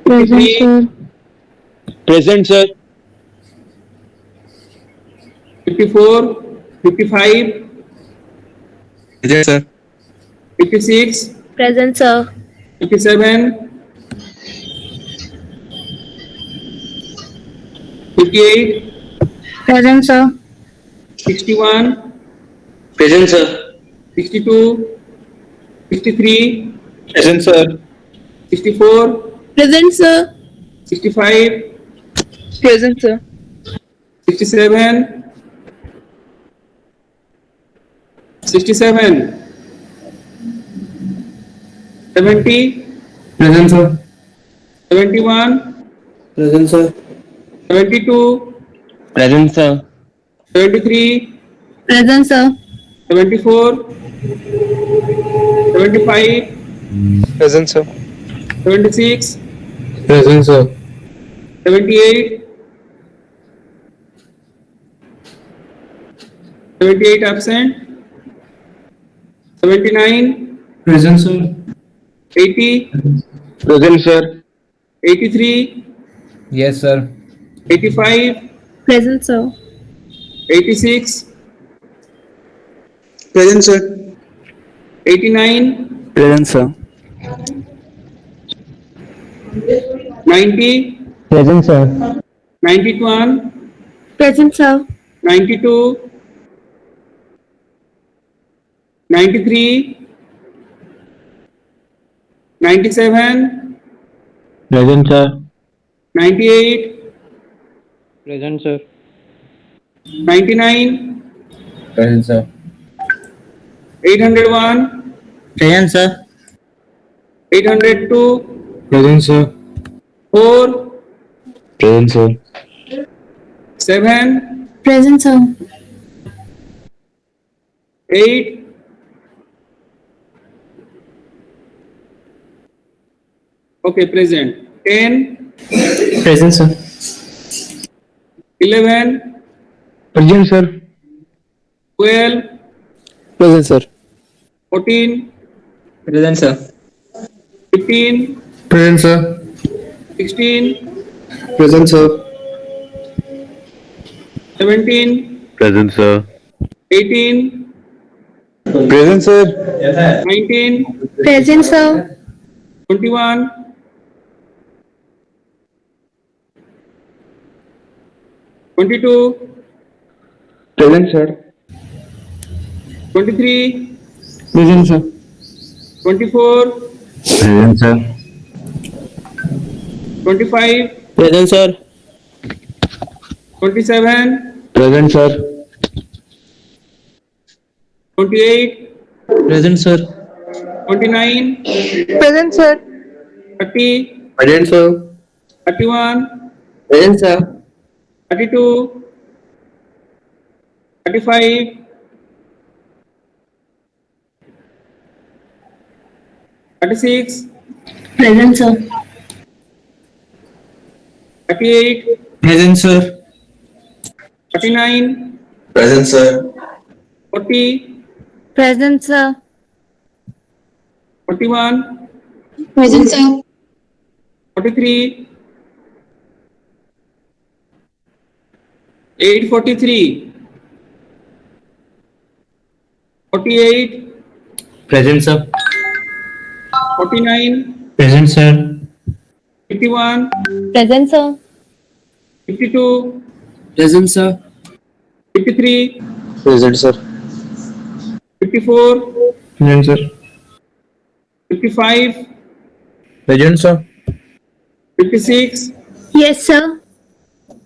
Present, 53, sir. Present, sir. 54, 55, Present, sir. 56, Present, sir. 57, 58, Present, sir. 61, Present, sir. 62, 63, Present, sir. 64, Present, sir. 65, Present, sir. 67, 67, 70, Present, sir. 71, Present, sir. 72, Present, sir. 73, Present, sir. 74, 75, Present, sir. 76, Present, sir. 78, 78 absent, 79, Present, sir. 80, Present, sir. 83, Yes, sir. 85, Present, sir. 86, Present, sir. 89, Present, sir. 90, Present, sir. 91, Present, sir. 92, 93, 97, Present, sir. 98, Present, sir. 99, Present, sir. 801, Present, sir. 802, Present, sir. 4, Present, sir. 7, Present, sir. 8, okay, present. 10, Present, sir. 11, Present, sir. 12, Present, sir. 14, Present, sir. 15, Present, sir. 16, Present, sir. 17, Present, sir. 18, Present, sir. 19, Present, sir. 21, 22, Present, sir. 23, Present, sir. 24, Present, sir. 25, Present, sir. 27, Present, sir. 28, Present, sir. 29, Present, sir. 30, Present, sir. 31, Present, sir. 32, 35, 36, Present, sir. 38, Present, sir. 39, Present, sir. 40, Present, sir. 41, Present, sir. 43, 843, 48, Present, sir. 49, Present, sir. 51, Present, sir. 52, Present, sir. 53, Present, sir. 54, Present, sir. 55, Present, sir. 56, Yes, sir.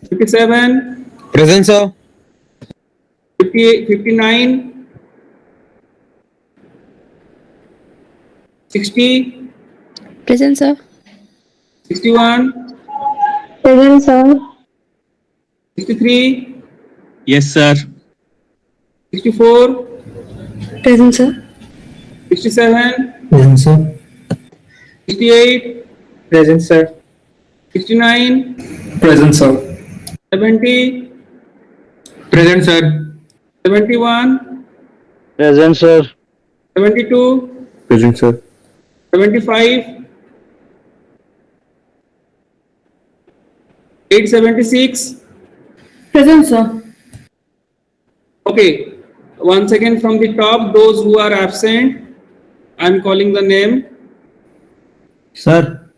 57, Present, sir. 58, 59, 60, Present, sir. 61, Present, sir. 63, Yes, sir. 64, Present, sir. 67, Present, sir. 68, Present, sir. 69, Present, sir. 70, Present, sir. 71, Present, sir. 72, Present, sir. 75, 876. Present, sir. Okay, once again from the top, those who are absent, I'm calling the name. Sir.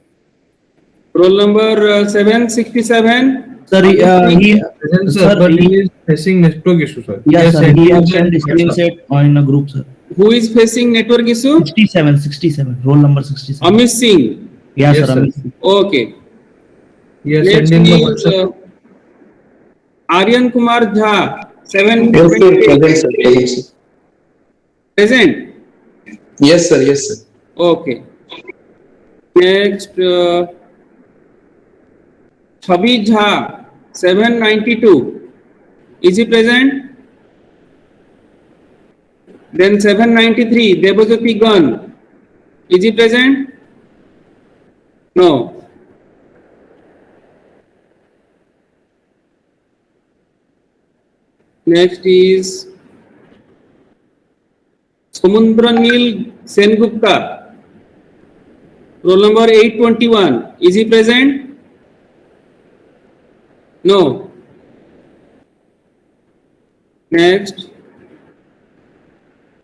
Roll number 767. Sir, Present, sir, but he is facing network issue, sir. Yes, sir. He has sent sent the screenshot on a group, sir. Who is facing network issue? 67. Roll number 67. Amit Singh. Yes, Yes, sir. sir. Amit. Okay. He has Next sent in the is WhatsApp. Aryan Kumar Jha. Yes, sir. 728. Present, sir. Present, sir. Present. Yes, sir. Yes, sir. Okay. Next, Chabi Jha. 792. Is he present? Then 793. Debojyoti Gun. Is he present? No. Next is Samundranil Sengupta. Roll number 821. Is he present? No. Next,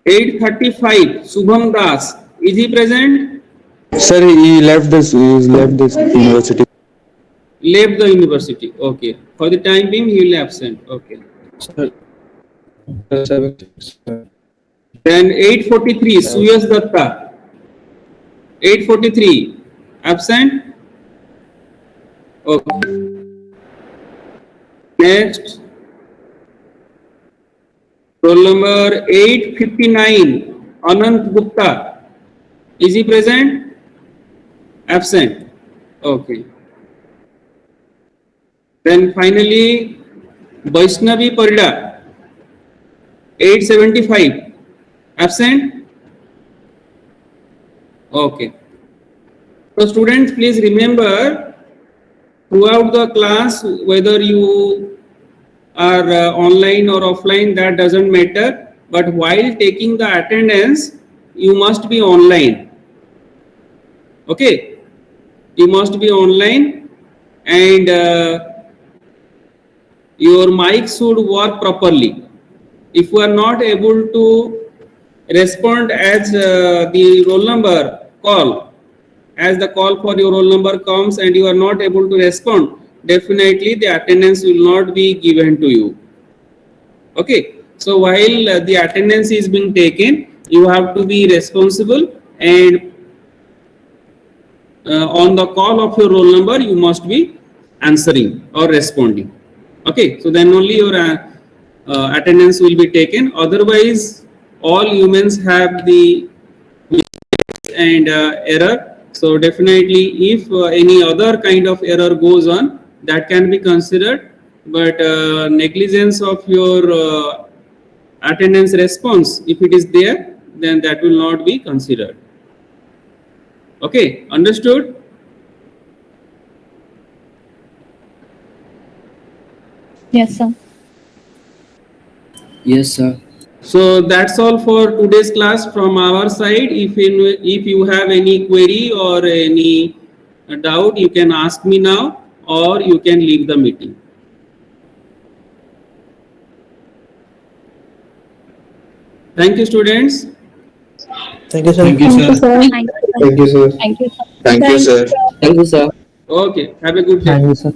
835. Subham Das. Is he present? Sir, he left this. He left this university. Left the university. Okay. For the time being, he will absent. Okay. Sir, 76. Then 843, Suyas Datta. 843, absent. Okay. Next, roll number 859, Anant Gupta. Is he present? Absent. Okay. Then finally, Vaishnavi Parida, 875. Absent? Okay. So students, please remember throughout the class, whether you are online or offline, that doesn't matter. But while taking the attendance, you must be online. Okay? You must be online, and your mic should work properly. If you are not able to respond as the roll number call, as the call for your roll number comes and you are not able to respond, definitely the attendance will not be given to you. Okay, so while the attendance is being taken, you have to be responsible, and on the call of your roll number you must be answering or responding. Okay, so then only your attendance will be taken. Otherwise, all humans have the mistakes and error. So definitely, if any other kind of error goes on, that can be considered. But negligence of your attendance response, if it is there, then that will not be considered. Okay, understood? Yes, sir. Yes, sir. So that's all for today's class from our side. If you have any query or any doubt, you can ask me now, or you can leave the meeting. Thank you, students. Thank you, sir. Thank you, sir. Thank you, sir. Thank you, sir. Thank you, sir. Thank you, sir. Thank you, sir. Okay, have a good day. Thank you, sir.